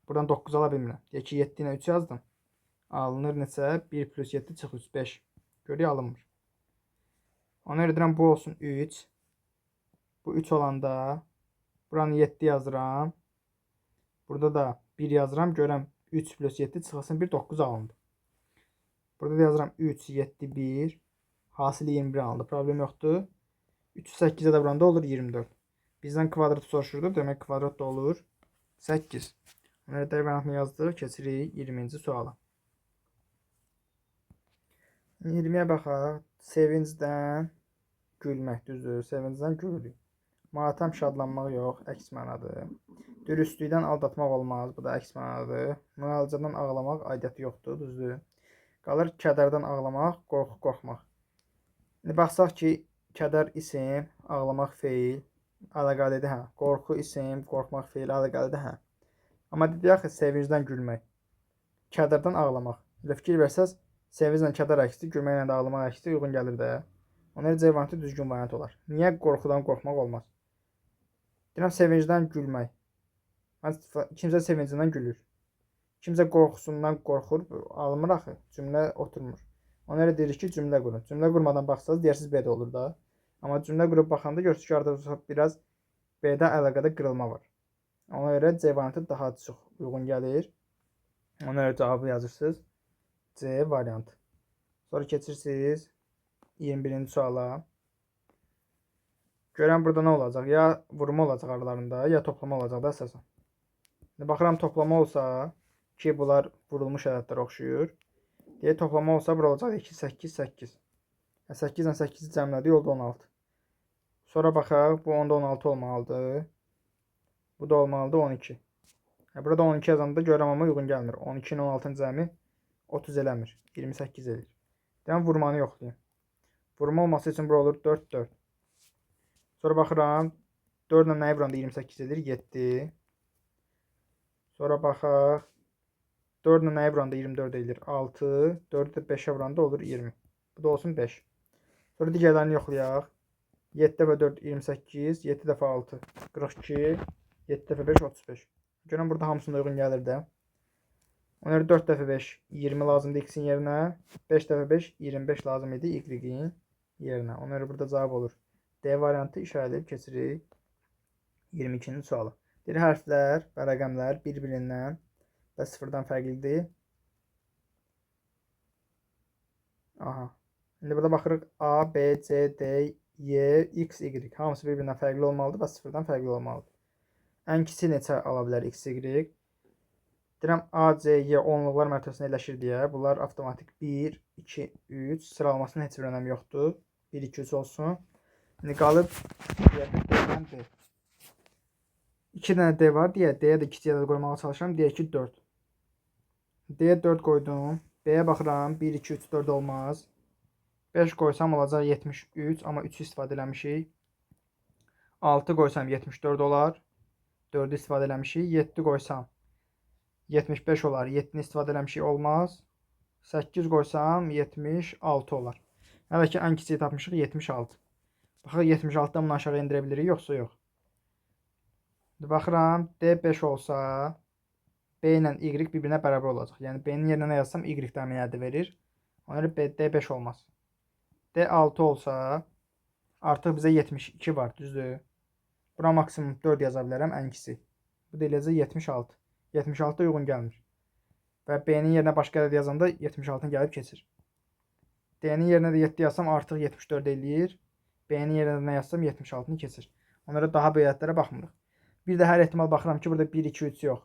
buradan 9 ala bilmirəm. Deyək ki, 7 ilə 3 yazdım. Alınır neçə? 1 plus 7 çıxır 5. Görək, alınmır. Ona edirəm bu olsun 3. Bu 3 olanda buranı 7 yazıram. Burada da 1 yazıram. Görəm 3 plus 7 çıxılsın 1, 9 alındı. Burada da yazıram 3, 7, 1. Hasili 21 alındı. Problem yoxdur. 3'ü 8'e de vuranda olur 24. Bizden kvadratı soruşurdu. Demek kvadrat da olur 8. Ona D variantını yazdıq. Keçirik 20-ci suala. 20-yə baxaq. Sevincdən gülmək, düzdür. Sevincdən gülürük. Matəm şadlanmaq yox, əks mənadır. Dürüstlükdən aldatmaq olmaz, bu da əks mənadır. Müalicədən ağlamaq aidiyyəti yoxdur, düzdür. Qalır kədərdən ağlamaq, qorxu qorxmaq. İndi baxsaq ki, kədər isim, ağlamaq feil, əlaqəlidir, hə. Qorxu isim, qorxmaq feil, əlaqəlidir, hə. Amma dedik axı, sevincdən gülmək, kədərdən ağlamaq. İlə fikir versəz, sevinclə kədər əksi, gülməklə də ağlamaq əksi uyğun gəlir də. Ona C variantı düzgün variant olar. Niyə qorxudan qorxmaq olmaz? Deyirəm, sevincdən gülmək. Kimsə sevincindən gülür. Kimsə qorxusundan qorxur, alınmır axı, cümlə oturmur. Ona görə deyirik ki, cümlə qurun. Cümlə qurmadan baxsanız, deyirsiniz B-də olur da. Amma cümlə qurub baxanda görürsünüz ki, arada biraz B-də əlaqədə qırılma var. Ona görə C variantı daha çox uyğun gəlir. Ona görə cavabı yazırsınız. C variantı. Sonra keçirsiniz 21-ci suala. Görəm burada nə olacaq? Ya vurma olacaq aralarında, ya toplama olacaq da əsasən. Baxıram, toplama olsa ki, bunlar vurulmuş ədədlərə oxşuyur. Deyə toplama olsa bura olacaq 2, 8, 8. 8 ilə 8-i cəmlədik, oldu 16. Sonra baxaq, bu onda 16 olmalıdır. Bu da olmalıdır 12. Burada 12 yazanda görəm amma uyğun gəlmir. 12 ilə 16-nın cəmi 30 eləmir. 28 edir. Deyəm, vurmanı yoxlayayım. Vurma olması üçün bura olur 4, 4. Sonra baxıram, 4 ilə nəyi vuranda 28 edir? 7. Sonra baxaq, 4 ilə nəyi vuranda 24 edir? 6. 4-ü də 5-ə vuranda olur 20. Bu da olsun 5. Sonra digərlərini yoxlayaq. 7 dəfə 4, 28. 7 dəfə 6, 42. 7 dəfə 5, 35. Görəm, burada hamısında uyğun gəlir də. Ona görə 4 dəfə 5, 20 lazımdır x-in yerinə. 5 dəfə 5, 25 lazım idi y-in yerinə. Ona görə burada cavab olur. D variantı işarələyib keçirik 22-ci sualı. Deyir, hərflər və rəqəmlər bir-birindən və sıfırdan fərqlidir. Aha. İndi burada baxırıq A, B, C, D, Y, X, Y. Hamısı bir-birindən fərqli olmalıdır və sıfırdan fərqli olmalıdır. Ən kiçik neçə ala bilər X, Y? Deyirəm A, C, Y onluqlar mərtəbəsində yerləşir deyə. Bunlar avtomatik 1, 2, 3. Sıralamasının heç bir önəmi yoxdur. 1, 2, 3 olsun. İndi qalıb D-dən D. 2 dənə D var deyə D-yə də kiçik ədəd qoymağa çalışıram. Deyək ki 4. D-yə 4 qoydum. B-yə baxıram. 1, 2, 3, 4 olmaz. 5 qoysam olacaq 73, amma 3 istifadə eləmişik. 6 qoysam 74 olar. 4-ü istifadə eləmişik. 7 qoysam 75 olar. 7-ni istifadə eləmişik, olmaz. 8 qoysam 76 olar. Hələ ki ən kiçiyi tapmışıq 76. Baxaq 76-dan bunu aşağı endirə bilirik, yoxsa yox. Baxıram D 5 olsa B ilə Y bir-birinə bərabər olacaq. Yəni B-nin yerinə nə yazsam Y də həmin ədədi verir. Ona görə D 5 olmaz. D 6 olsa artıq bizə 72 var, düzdür? Bura maksimum 4 yaza bilərəm, ən kiçik. Bu da eləcə 76. 76 da uyğun gəlmir. Və B-nin yerinə başqa ədəd yazanda 76-ın gəlib keçir. D-nin yerinə də 7 yazsam artıq 74 eləyir. B-nin yerinə də nə yazsam 76-ını keçir. Ona görə daha böyük ədədlərə baxmırıq. Bir də hər ehtimal baxıram ki, burada 1, 2, 3 yox.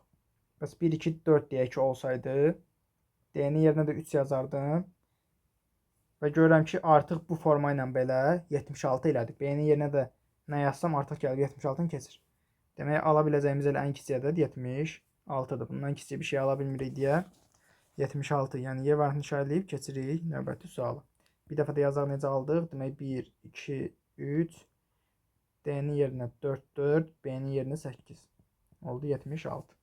Bəs 1, 2, 4 deyək ki, olsaydı, D-nin yerinə də 3 yazardım. Və görürəm ki, artıq bu forma ilə belə 76 elədik. B-nin yerinə də nə yazsam artıq gəlib 76-ını keçir. Demək, ala biləcəyimiz elə ən kiçik ədəd 76-dır. Bundan kiçik bir şey ala bilmirik deyə 76. Yəni Y variantını işarələyib keçirik növbəti suala. Bir dəfə də yazaq necə aldıq? Demək 1, 2, 3. D-nin yerinə 4, 4. B-nin yerinə 8. Oldu 76.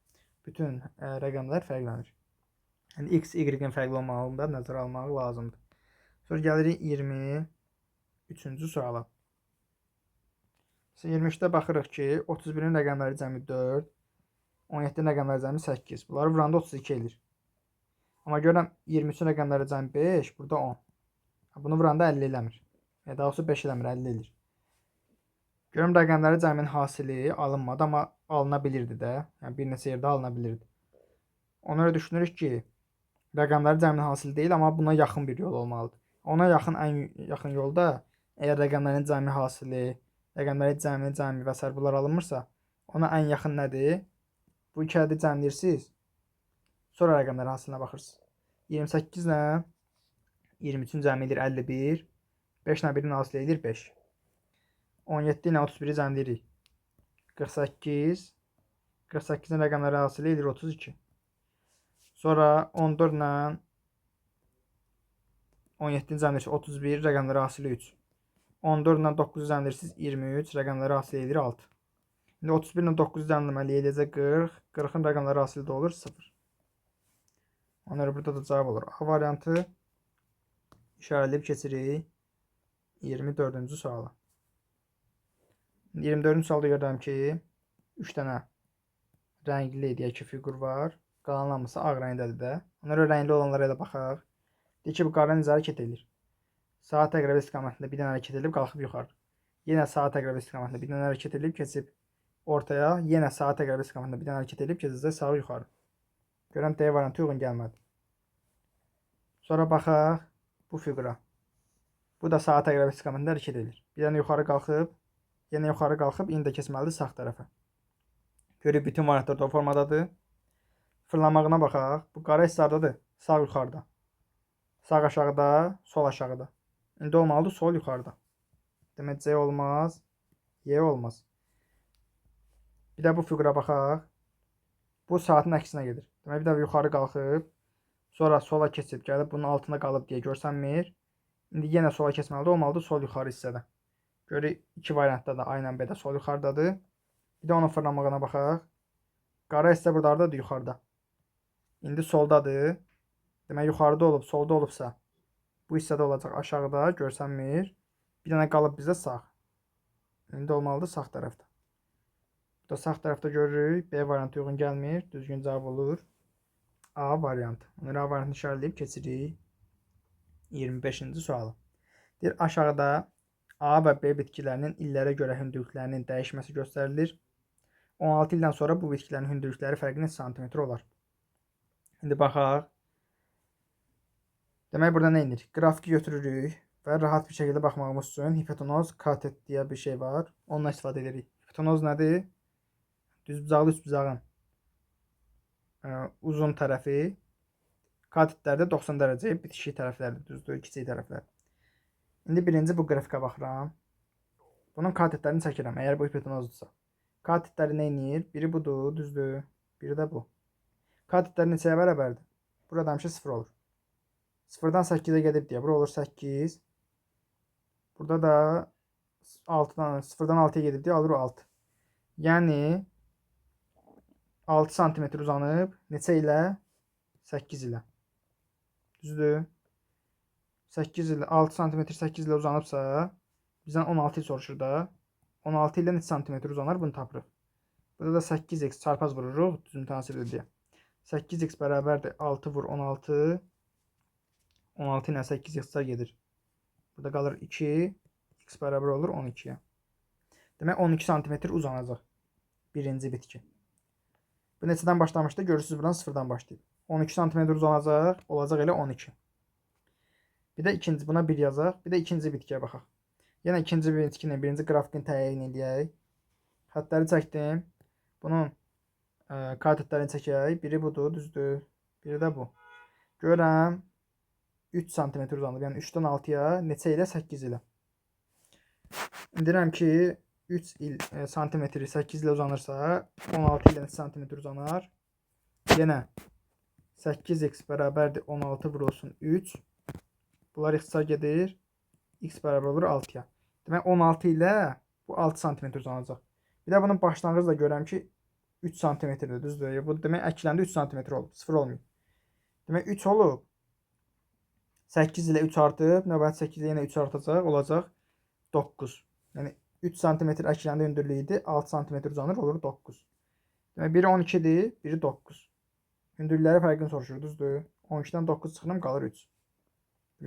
Bütün rəqəmlər fərqlənir. Yəni X, Y-in fərqli olmağını da nəzərə almaq lazımdır. Sonra gəlirik 23-cü suala. 23-də baxırıq ki, 31-in rəqəmləri cəmi 4, 17-in rəqəmləri cəmi 8. Bunları vuranda 32 edir. Amma görürəm 23-in rəqəmləri cəmi 5, burada 10. Bunu vuranda 50 eləmir. Daha doğrusu 5 eləmir, 50 edir. Görürəm rəqəmləri cəminin hasili alınmadı, amma alına bilirdi də. Yəni bir neçə yerdə alına bilirdi. Ona görə düşünürük ki, rəqəmləri cəminin hasili deyil, amma buna yaxın bir yol olmalıdır. Ona yaxın ən yaxın yolda əgər rəqəmlərin cəmi hasili, rəqəmlərin cəmi və s. bunlar alınmırsa, ona ən yaxın nədir? Bu iki ədədi cəmləyirsiniz. Sonra rəqəmlərin hasilinə baxırsınız. 28 ilə 23-ün cəmi edir 51. 5 ilə 1-in hasili edir 5. 17 ilə 31-i cəmləyirik. 48. 48-in rəqəmləri hasili edir 32. Sonra 14 ilə 17-ni cəmləyirsiniz 31, rəqəmləri hasili 3. 14 ilə 9-u cəmləyirsiniz 23, rəqəmləri hasili edir 6. İndi 31 ilə 9-u cəmləməli edəcək 40. 40-ın rəqəmləri hasili də olur 0. Ona görə burada da cavab olur. A variantı işarələyib keçirik 24-cü suala. 24-cü sualda görürəm ki, 3 dənə rəngli deyək ki, fiqur var. Qalan hamısı ağ rəngdədir də. Ona görə rəngli olanlara da baxaq. Deyək ki, bu qara necə hərəkət edir? Saat təqrəbi istiqamətində bir dənə hərəkət edib qalxıb yuxarı. Yenə saat təqrəbi istiqamətində bir dənə hərəkət edib keçib ortaya. Yenə saat təqrəbi istiqamətində bir dənə hərəkət edib keçəcək sağa yuxarı. Görürəm D variantı uyğun gəlmədi. Sonra baxaq bu fiqura. Bu da saat təqrəbi istiqamətində hərəkət edir. Bir dənə yuxarı qalxıb, yenə yuxarı qalxıb, indi də keçməlidir sağ tərəfə. Görürük bütün variantlar da o formadadır. Fırlanmağına baxaq. Bu qara hissardadır. Sağ yuxarıda. Sağ aşağıda, sol aşağıda. İndi olmalıdır sol yuxarıda. Demək C olmaz, Y olmaz. Bir də bu fiqura baxaq. Bu saatın əksinə gedir. Demək bir də yuxarı qalxıb, sonra sola keçib, gəlib bunun altında qalıb deyə görsənmir. İndi yenə sola keçməlidir, olmalıdır sol yuxarı hissədə. Görürük iki variantda da A ilə B də sol yuxarıdadır. Bir də onun fırlanmağına baxaq. Qara hissə buradadır, yuxarıda. İndi soldadır. Demək yuxarıda olub, solda olubsa bu hissədə olacaq, aşağıda görsənmir. Bir dənə qalıb bizə sağ. İndi olmalıdır sağ tərəfdə. Bu da sağ tərəfdə görürük. B variantı uyğun gəlmir. Düzgün cavab olur A variantı. Ona A variantını işarələyib keçirik 25-ci sualı. Deyir, aşağıda A və B bitkilərinin illərə görə hündürlüklərinin dəyişməsi göstərilir. 16 ildən sonra bu bitkilərin hündürlükləri fərqi neçə santimetr olar? İndi baxaq. Demək burada nə edirik? Qrafiki götürürük və rahat bir şəkildə baxmağımız üçün hipotenuz katet deyə bir şey var. Onunla istifadə edirik. Hipotenuz nədir? Düzbucaqlı üçbucağın uzun tərəfi, katetlərdə 90 dərəcə bitişik tərəflərdir, düzdür, kiçik tərəflər. İndi birinci bu qrafikə baxıram. Bunun katetlərini çəkirəm, əgər bu hipotenuzdursa. Katetləri nə edir? Biri budur, düzdür, biri də bu. Katetlər neçəyə bərabərdir? Burada həmişə 0 olur. 0-dan 8-ə gedib deyə, bura olur 8. Burada da 0-dan 6-ya gedib deyə, alır 6. Yəni 6 sm uzanıb, neçə ilə? 8 ilə. Düzdür? 8 ilə 6 sm 8 ilə uzanıbsa, bizdən 16 soruşur da. 16 ilə neçə santimetr uzanar, bunu tapırıq. Burada da 8x çarpaz vururuq, düzün təsirli deyə. 8x bərabərdir 6 vur 16. 16 ilə 8x gedir. Burada qalır 2. X bərabər olur 12-yə. Demək 12 sm uzanacaq. Birinci bitki. Bu neçədən başlamışdı? Görürsünüz buradan 0-dan başlayıb. 12 sm uzanacaq, olacaq elə 12. Bir də ikinci, buna 1 yazaq. Bir də ikinci bitkiyə baxaq. Yenə ikinci bitkinin birinci qrafikini təyin edək. Xəttləri çəkdim. Bunun katetlərini çəkək. Biri budur, düzdür. Biri də bu. Görürəm 3 sm uzanıb. Yəni 3-dən 6-ya neçə ilə? 8 ilə. İndirirəm ki 3 santimetri 8 ilə uzanırsa 16 ilə neçə santimetr uzanar? Yenə 8x bərabərdir 16 vurulsun 3. Bunlar ixtisar gedir. X bərabər olur 6-ya. Demək 16 ilə bu 6 sm uzanacaq. Bir də bunun başlanğıcı da görürəm ki 3 sm-dir, düzdür? Bu demək əkləndə 3 sm olub, 0 olmuyor. Demək 3 olub. 8 ilə 3 artıb, növbəti 8 ilə yenə 3 artacaq, olacaq 9. Yəni 3 sm əkləndə hündürlüyü idi, 6 sm uzanır, olur 9. Demək biri 12-dir, biri 9. Hündürlükləri fərqini soruşur, düzdür? 12-dən 9 çıxırım, qalır 3.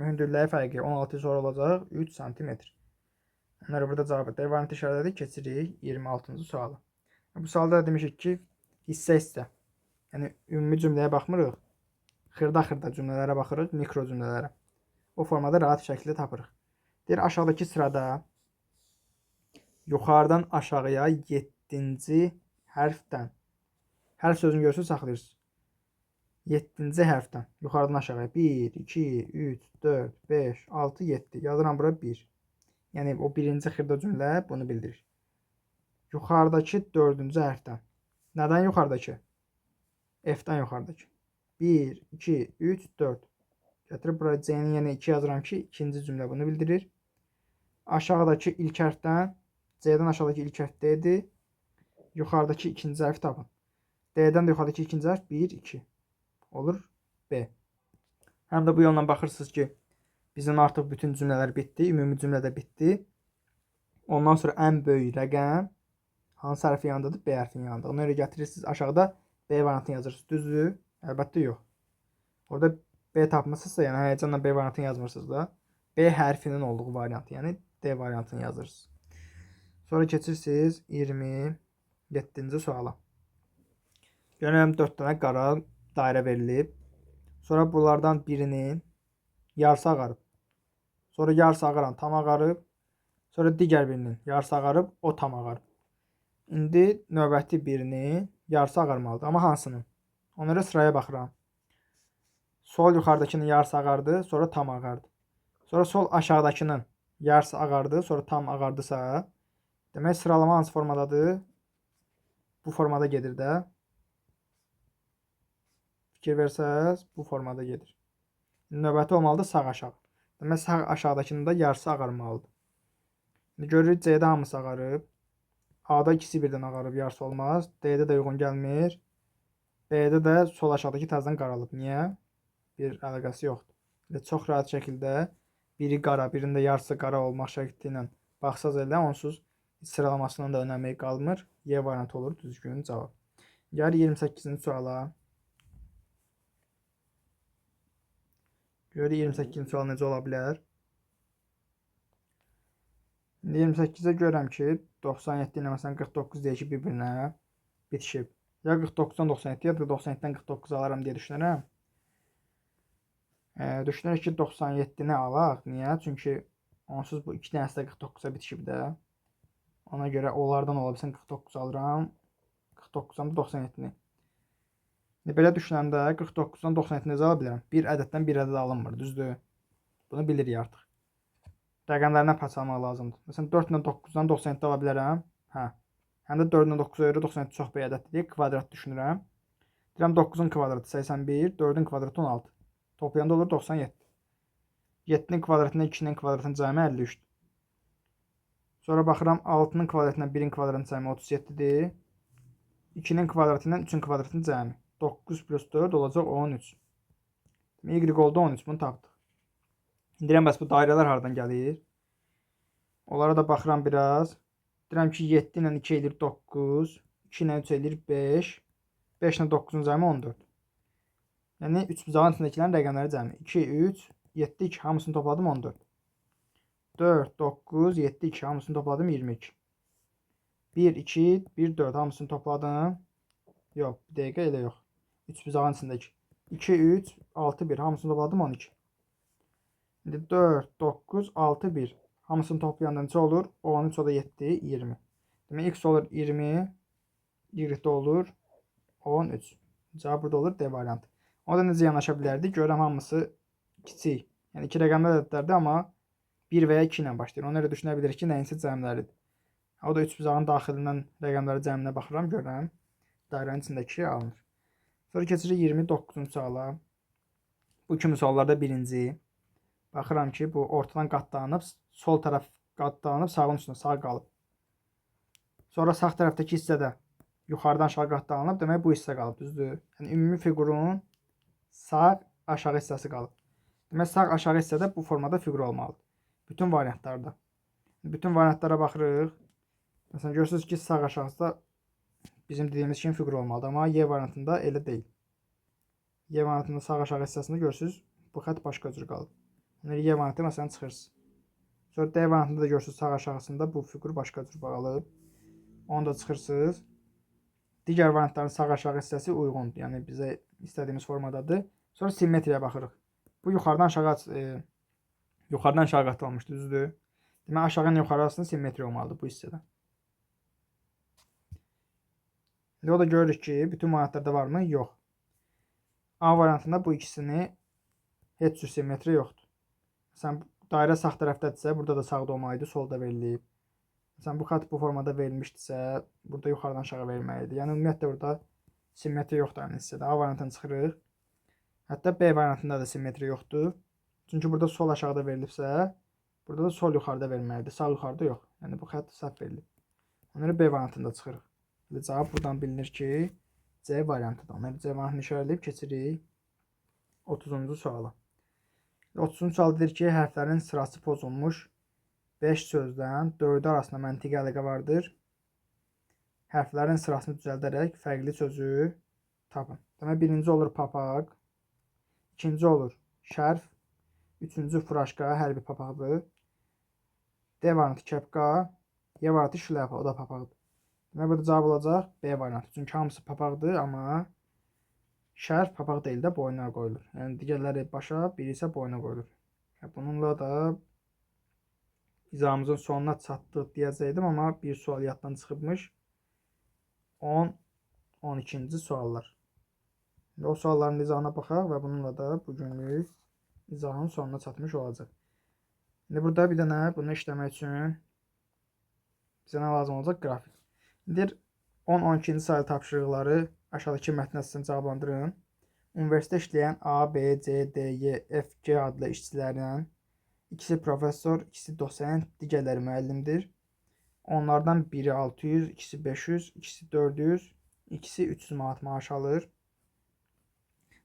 Hündürlüyü fərqi 16 sonra olacaq 3 sm. Onları burada cavab edir. Variant işarələdik, keçirik 26-cı suala. Bu sualda demişik ki, hissə-hissə. Yəni ümumi cümləyə baxmırıq. Xırda-xırda cümlələrə baxırıq, mikro cümlələrə. O formada rahat şəkildə tapırıq. Deyir, aşağıdakı sırada yuxarıdan aşağıya 7-ci hərfdən. Hərf sözünü görürsünüz, saxlayırsınız. 7-ci hərfdən yuxarıdan aşağıya 1, 2, 3, 4, 5, 6, 7. Yazıram bura 1. Yəni o birinci xırda cümlə bunu bildirir. Yuxarıdakı 4-cü hərfdən. Nədən yuxarıdakı? F-dən yuxarıdakı. 1, 2, 3, 4. Gətirib buraya C-ni yenə 2 yazıram ki, ikinci cümlə bunu bildirir. Aşağıdakı ilk hərfdən, C-dən aşağıdakı ilk hərf D-dir. Yuxarıdakı ikinci hərfi tapın. D-dən də yuxarıdakı ikinci hərf 1, 2. Olur B. Həm də bu yolla baxırsınız ki, bizim artıq bütün cümlələr bitdi, ümumi cümlə də bitdi. Ondan sonra ən böyük rəqəm hansı hərfin yanındadır? B hərfinin yanında. Ona görə gətirirsiniz, aşağıda B variantını yazırsınız. Düzdür? Əlbəttə yox. Orada B tapmısınızsa, yəni həyəcanla B variantını yazmırsınız da. B hərfinin olduğu variantı, yəni D variantını yazırsınız. Sonra keçirsiniz 27-ci suala. Görürəm 4 dənə qara dairə verilib. Sonra bunlardan birinin yarısı ağarıb. Sonra yarısı ağaran tam ağarıb. Sonra digər birinin yarısı ağarıb, o tam ağarıb. İndi növbəti birinin yarısı ağarmalıdır. Amma hansının? Onlara sıraya baxıram. Sol yuxarıdakının yarısı ağardı, sonra tam ağardı. Sonra sol aşağıdakının yarısı ağardı, sonra tam ağardısa, demək sıralama hansı formadadır? Bu formada gedir də. Fikir versəz, bu formada gedir. Növbəti olmalıdır sağ aşağı. Demək sağ aşağıdakının da yarısı ağarmalıdır. İndi görürük C-də hamısı ağarıb. A-da ikisi birdən ağarıb, yarısı olmaz. D-də də uyğun gəlmir. B-də də sol aşağıdakı təzədən qaralıb. Niyə? Bir əlaqəsi yoxdur. Çox rahat şəkildə biri qara, birində yarısı qara olmaq şəkli ilə baxsaz elə, onsuz sıralamasının da önəmi qalmır. Y variantı olur düzgün cavab. Gəl 28-ci suala. Görə 28-ci sual necə ola bilər? 28-də görürəm ki, 97 ilə məsələn 49 deyək bir-birinə bitişib. Ya 49-dan 97 ya da 97-dən 49 alaram deyə düşünürəm. Düşünürük ki 97-ni alaq. Niyə? Çünki onsuz bu 2 dənəsi də 49-a bitişib də. Ona görə onlardan ola bilsin 49 alıram. 49-dan da 97-ni. Belə düşünəndə 49-dan 97-ni necə ala bilərəm? Bir ədəddən bir ədəd alınmır, düzdür? Bunu bilirik artıq. Rəqəmlərindən parçalamaq lazımdır. Məsələn 4 ilə 9-dan 97 ala bilərəm. Hə. Həm də 4 ilə 9-a görə 97 çox böyük ədəddir. Kvadrat düşünürəm. Deyirəm 9-un kvadratı 81, 4-ün kvadratı 16. Toplayanda olur 97. 7-nin kvadratından 2-nin kvadratının cəmi 53-dür. Sonra baxıram 6-nın kvadratından 1-in kvadratının cəmi 37-dir. 2-nin kvadratından 3-ün kvadratının cəmi 9 plus 4 olacaq 13. Y oldu 13, bunu tapdıq. Deyirəm bəs bu dairələr hardan gəlir? Onlara da baxıram biraz. Deyirəm ki 7 ilə 2 eləyir 9, 2 ilə 3 eləyir 5, 5 ilə 9-un cəmi 14. Yəni 3 bucağın içindəkilərin rəqəmləri cəmi 2, 3, 7, 2 hamısını topladım 14. 4, 9, 7, 2 hamısını topladım 22. 1, 2, 1, 4 hamısını topladım. Yox, bir dəqiqə elə yox. 3 bucağın içindəki. 2, 3, 6, 1 hamısını topladım 12. İndi 4, 9, 6, 1 hamısını toplayanda neçə olur? 13, o da 7, 20. Demək x olur 20, y də olur 13. Cavab burada olur D variantı. O da necə yanaşa bilərdik? Görürəm hamısı kiçik. Yəni 2 rəqəmli ədədlərdir, amma 1 və ya 2 ilə başlayır. Ona görə düşünə bilirik ki, nəyinsə cəmləridir. O da 3 bucağın daxilindən rəqəmləri cəminə baxıram, görürəm. Dairənin içindəki alınır. Sonra keçirik 29-cu suala. Bu kimi suallarda birinci. Baxıram ki, bu ortadan qatlanıb, sol tərəf qatlanıb, sağın üstünə sağ qalıb. Sonra sağ tərəfdəki hissədə yuxarıdan aşağı qatlanıb, demək bu hissə qalıb, düzdür? Yəni ümumi fiqurun sağ aşağı hissəsi qalıb. Demək sağ aşağı hissədə bu formada fiqur olmalıdır. Bütün variantlarda. Bütün variantlara baxırıq. Məsələn, görürsünüz ki, sağ aşağıda bizim dediyimiz kimi fiqur olmalıdır. Amma Y variantında elə deyil. Y variantında sağ aşağı hissəsində görürsünüz, bu xətt başqa cür qalıb. Yəni Y variantı məsələn çıxırsınız. Sonra D variantında da görürsünüz, sağ aşağısında bu fiqur başqa cür qalıb. Onu da çıxırsınız. Digər variantların sağ aşağı hissəsi uyğundur. Yəni bizə istədiyimiz formadadır. Sonra simmetriyaya baxırıq. Bu yuxarıdan aşağı qatlanmışdır, düzdür? Demək aşağı ilə yuxarı arasında simmetriya olmalıdır bu hissədə. İndi o da görürük ki, bütün variantlarda varmı? Yox. A variantında bu ikisini heç cür simmetriya yoxdur. Məsələn, dairə sağ tərəfdədirsə, burada da sağda olmalıydı, solda verilib. Məsələn, bu xətt bu formada verilmişdirsə, burada yuxarıdan aşağı verilməlidir. Yəni ümumiyyətlə burada simmetriya yoxdur aynı hissədə. A variantını çıxırıq. Hətta B variantında da simmetriya yoxdur. Çünki burada sol aşağıda verilibsə, burada da sol yuxarıda verilməlidir. Sağ yuxarıda yox. Yəni bu xətt səhv verilib. Ona görə B variantında çıxırıq. Cavab buradan bilinir ki, C variantıdır. Ona görə C variantını işarələyib keçirik 30-cu suala. 30-cu sual deyir ki, hərflərin sırası pozulmuş 5 sözdən 4-ü arasında məntiqi əlaqə vardır. Hərflərin sırasını düzəldərək fərqli sözü tapın. Demək, birinci olur papaq, ikinci olur şərf, üçüncü furaşka, hərbi papaqdır. D variantı kepka, Y variantı şlyapa, o da papaqdır. Demək, burada cavab olacaq B variantı. Çünki hamısı papaqdır, amma şərf papaq deyil də boynuna qoyulur. Yəni digərləri başa, biri isə boyuna qoyulur. Bununla da izahımızın sonuna çatdıq deyəcəkdim, amma bir sual yaddan çıxıbmış. 10-12-ci suallar. O sualların izahına baxaq və bununla da bugünlük izahın sonuna çatmış olacaq. İndi burada bir dənə bunu işləmək üçün bizə nə lazım olacaq? Qrafik. İndi 10-12-ci sayılı tapşırıqları aşağıdakı mətn əsasında cavablandırın. Universitetdə işləyən A, B, C, D, Y, F, G adlı işçilərdən ikisi professor, ikisi dosent, digərləri müəllimdir. Onlardan biri 600, ikisi 500, ikisi 400, ikisi 300 manat maaş alır.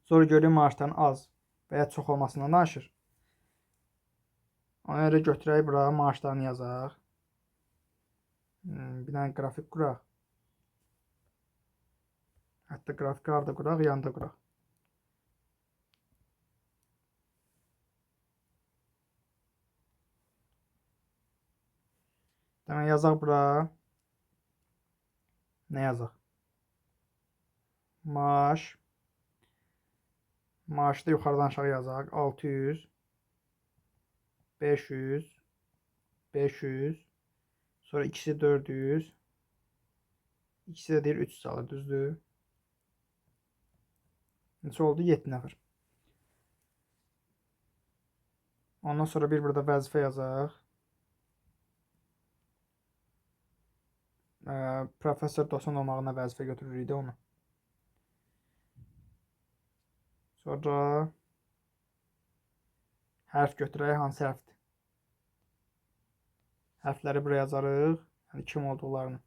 Sonra görün maaşların az və ya çox olmasından danışır. Ona görə götürək bura maaşlarını yazaq. Bir dənə qrafik quraq. Hətta qrafik harda quraq, yanda quraq. Demək, yazaq bura. Nə yazaq? Maaş. Maaşı da yuxarıdan aşağı yazaq. 600, 500, 500. Sonra ikisi 400. İkisi de deyir 300 alır, düzdür? Neçə oldu? 7 nəfər. Ondan sonra bir burada vəzifə yazaq. Professor dosan olmağına vəzifə götürürük də onu. Sonra hərf götürək. Hansı hərfdir? Hərfləri buraya yazarıq. Yəni kim olduqlarını.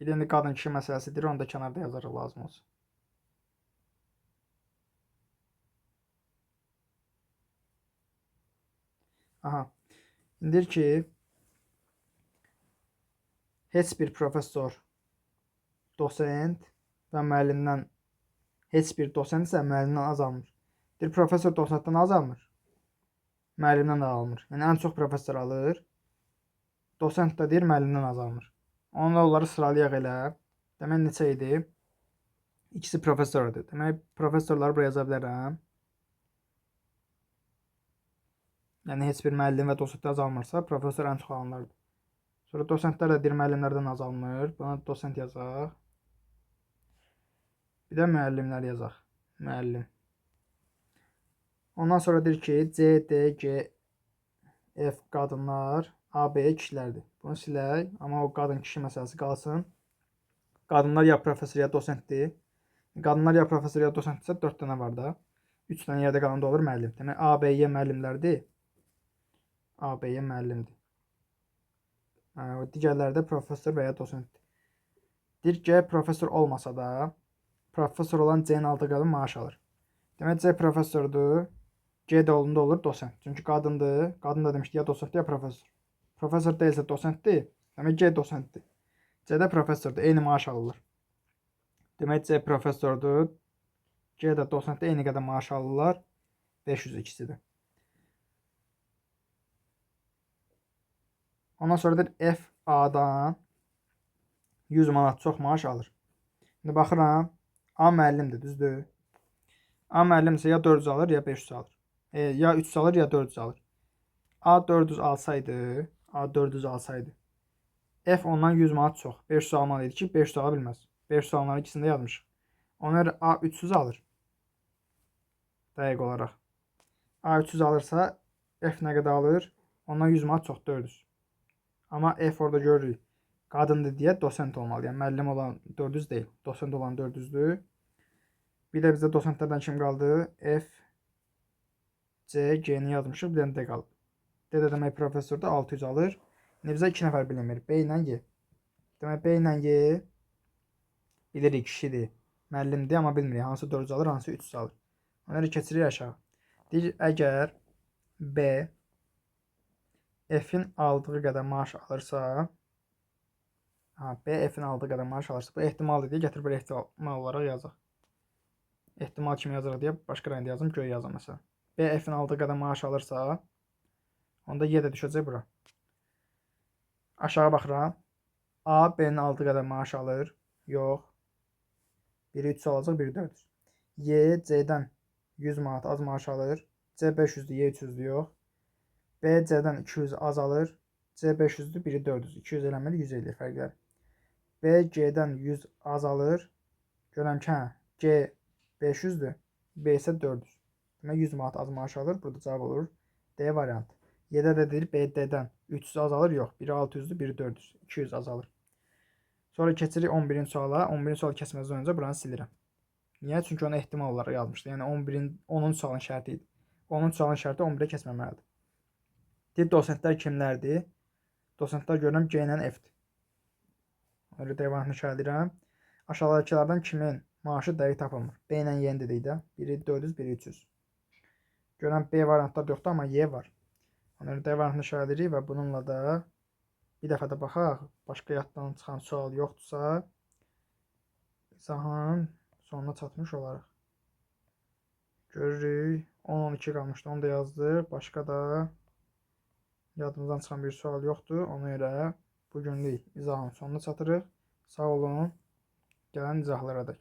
Bir də indi qadın kişi məsələsidir. Onu da kənarda yazarıq lazım olsun. Aha. İndir ki heç bir professor, dosent və müəllimdən heç bir dosent isə müəllimdən azalmır. Bir professor dosentdən azalmır. Müəllimdən də almır. Yəni ən çox professor alır. Dosent də deyir müəllimdən azalmır. Onları sıralayaq elə. Demək neçə idi? İkisi professordur. Demək professorları buraya yaza bilərəm. Yəni heç bir müəllim və dosent azalmırsa, professor ən çox alanlardır. Sonra dosentlər də deyir müəllimlərdən azalmır. Buna dosent yazaq. Bir də müəllimlər yazaq. Müəllim. Ondan sonra deyir ki, C, D, G, F qadınlar, A, B kişilərdir. Bunu silək, amma o qadın kişi məsələsi qalsın. Qadınlar ya professor ya dosentdir. Qadınlar ya professor ya dosentdirsə 4 dənə var da. 3 dənə yerdə qalanda olur müəllim. Demək A, B, Y müəllimlərdir. A, B, Y müəllimdir. Digərləri də professor və ya dosentdir. Deyir ki, professor olmasa da, professor olan C-nin aldığı qadın maaş alır. Demək C professordur. C də olunda olur dosent. Çünki qadındır. Qadın da demişdi ya dosentdir ya professor. Professor deyilsə dosentdir. Demək C dosentdir. C də professordur. Eyni maaş alırlar. Demək C professordur. C də dosentdir. Eyni qədər maaş alırlar. 500 ikisidir. Ondan sonra da F A-dan 100 manat çox maaş alır. İndi baxıram. A müəllimdir, düzdür? A müəllimsə ya 400 alır ya 500 alır. Ya 300 alır ya 400 alır. A 400 alsaydı, F ondan 100 manat çox. 500 almalıydı ki, 500 ala bilməz. 500 alanların ikisini də yazmışıq. Ona görə A 300 alır. Dəqiq olaraq. A 300 alırsa F nə qədər alır? Ondan 100 manat çox, 400. Amma F orada görürük. Qadındır deyə dosent olmalı. Yəni müəllim olan 400 deyil. Dosent olan 400'dür. Bir də bizdə dosentlərdən kim qaldı? F, C, G-ni yazmışıq. Bir dənə D qaldı. D də demək professorda 600 alır. İndi bizə 2 nəfər bilinmir. B ilə G. Demək B ilə G bilirik kişidir. Müəllimdir, amma bilmirik hansı 400 alır, hansı 300 alır. Onları keçirik aşağı. Deyir, əgər B F-in aldığı qədər maaş alırsa, B F-in aldığı qədər maaş alırsa, bu ehtimaldır deyə gətir bir ehtimal olaraq yazaq. Ehtimal kimi yazırıq deyə başqa rəngdə yazım, göy yazım məsələn. B F-in aldığı qədər maaş alırsa, onda Y də düşəcək bura. Aşağı baxıram. A B-nin aldığı qədər maaş alır. Yox. Biri 300 alacaq, biri 400. Y C-dən 100 manat az maaş alır. C 500'dür, Y 300'dür, yox. B C-dən 200 az alır. C 500'dür, biri 400. 200 eləmir, 100 eləyir fərqləri. B G-dən 100 az alır. Görəm ki, G 500'dür, B isə 400. Demək 100 manat az maaş alır. Burada cavab olur D variantı. Y-də də deyir B D-dən 300 az alır, yox. Biri 600'dür, biri 400. 200 az alır. Sonra keçirik 11-ci suala. 11-ci sualı keçməzdən öncə buranı silirəm. Niyə? Çünki onu ehtimal olaraq yazmışdı. Yəni 10-cu sualın şərti idi. 10-cu sualın şərti 11-ə keçməməlidir. Deyir, dosentlər kimlərdir? Dosentlər görürəm G ilə F-dir. Öyle devamını işarələyirəm. Aşağıdakilərdən kimin maaşı dəqiq tapılmır? B ilə Y-ni dedik də. Biri 400, biri 300. Görürəm B variantlar yoxdur, amma Y var. Ona görə devamını işarələyirik və bununla da bir dəfə də baxaq. Başqa yaddan çıxan sual yoxdursa, izahın sonuna çatmış olaraq. Görürük. 10-12 qalmışdı. Onu da yazdıq. Başqa da yadımızdan çıxan bir sual yoxdur. Ona görə bugünlük izahın sonuna çatırıq. Sağ olun. Gələn izahlara dək.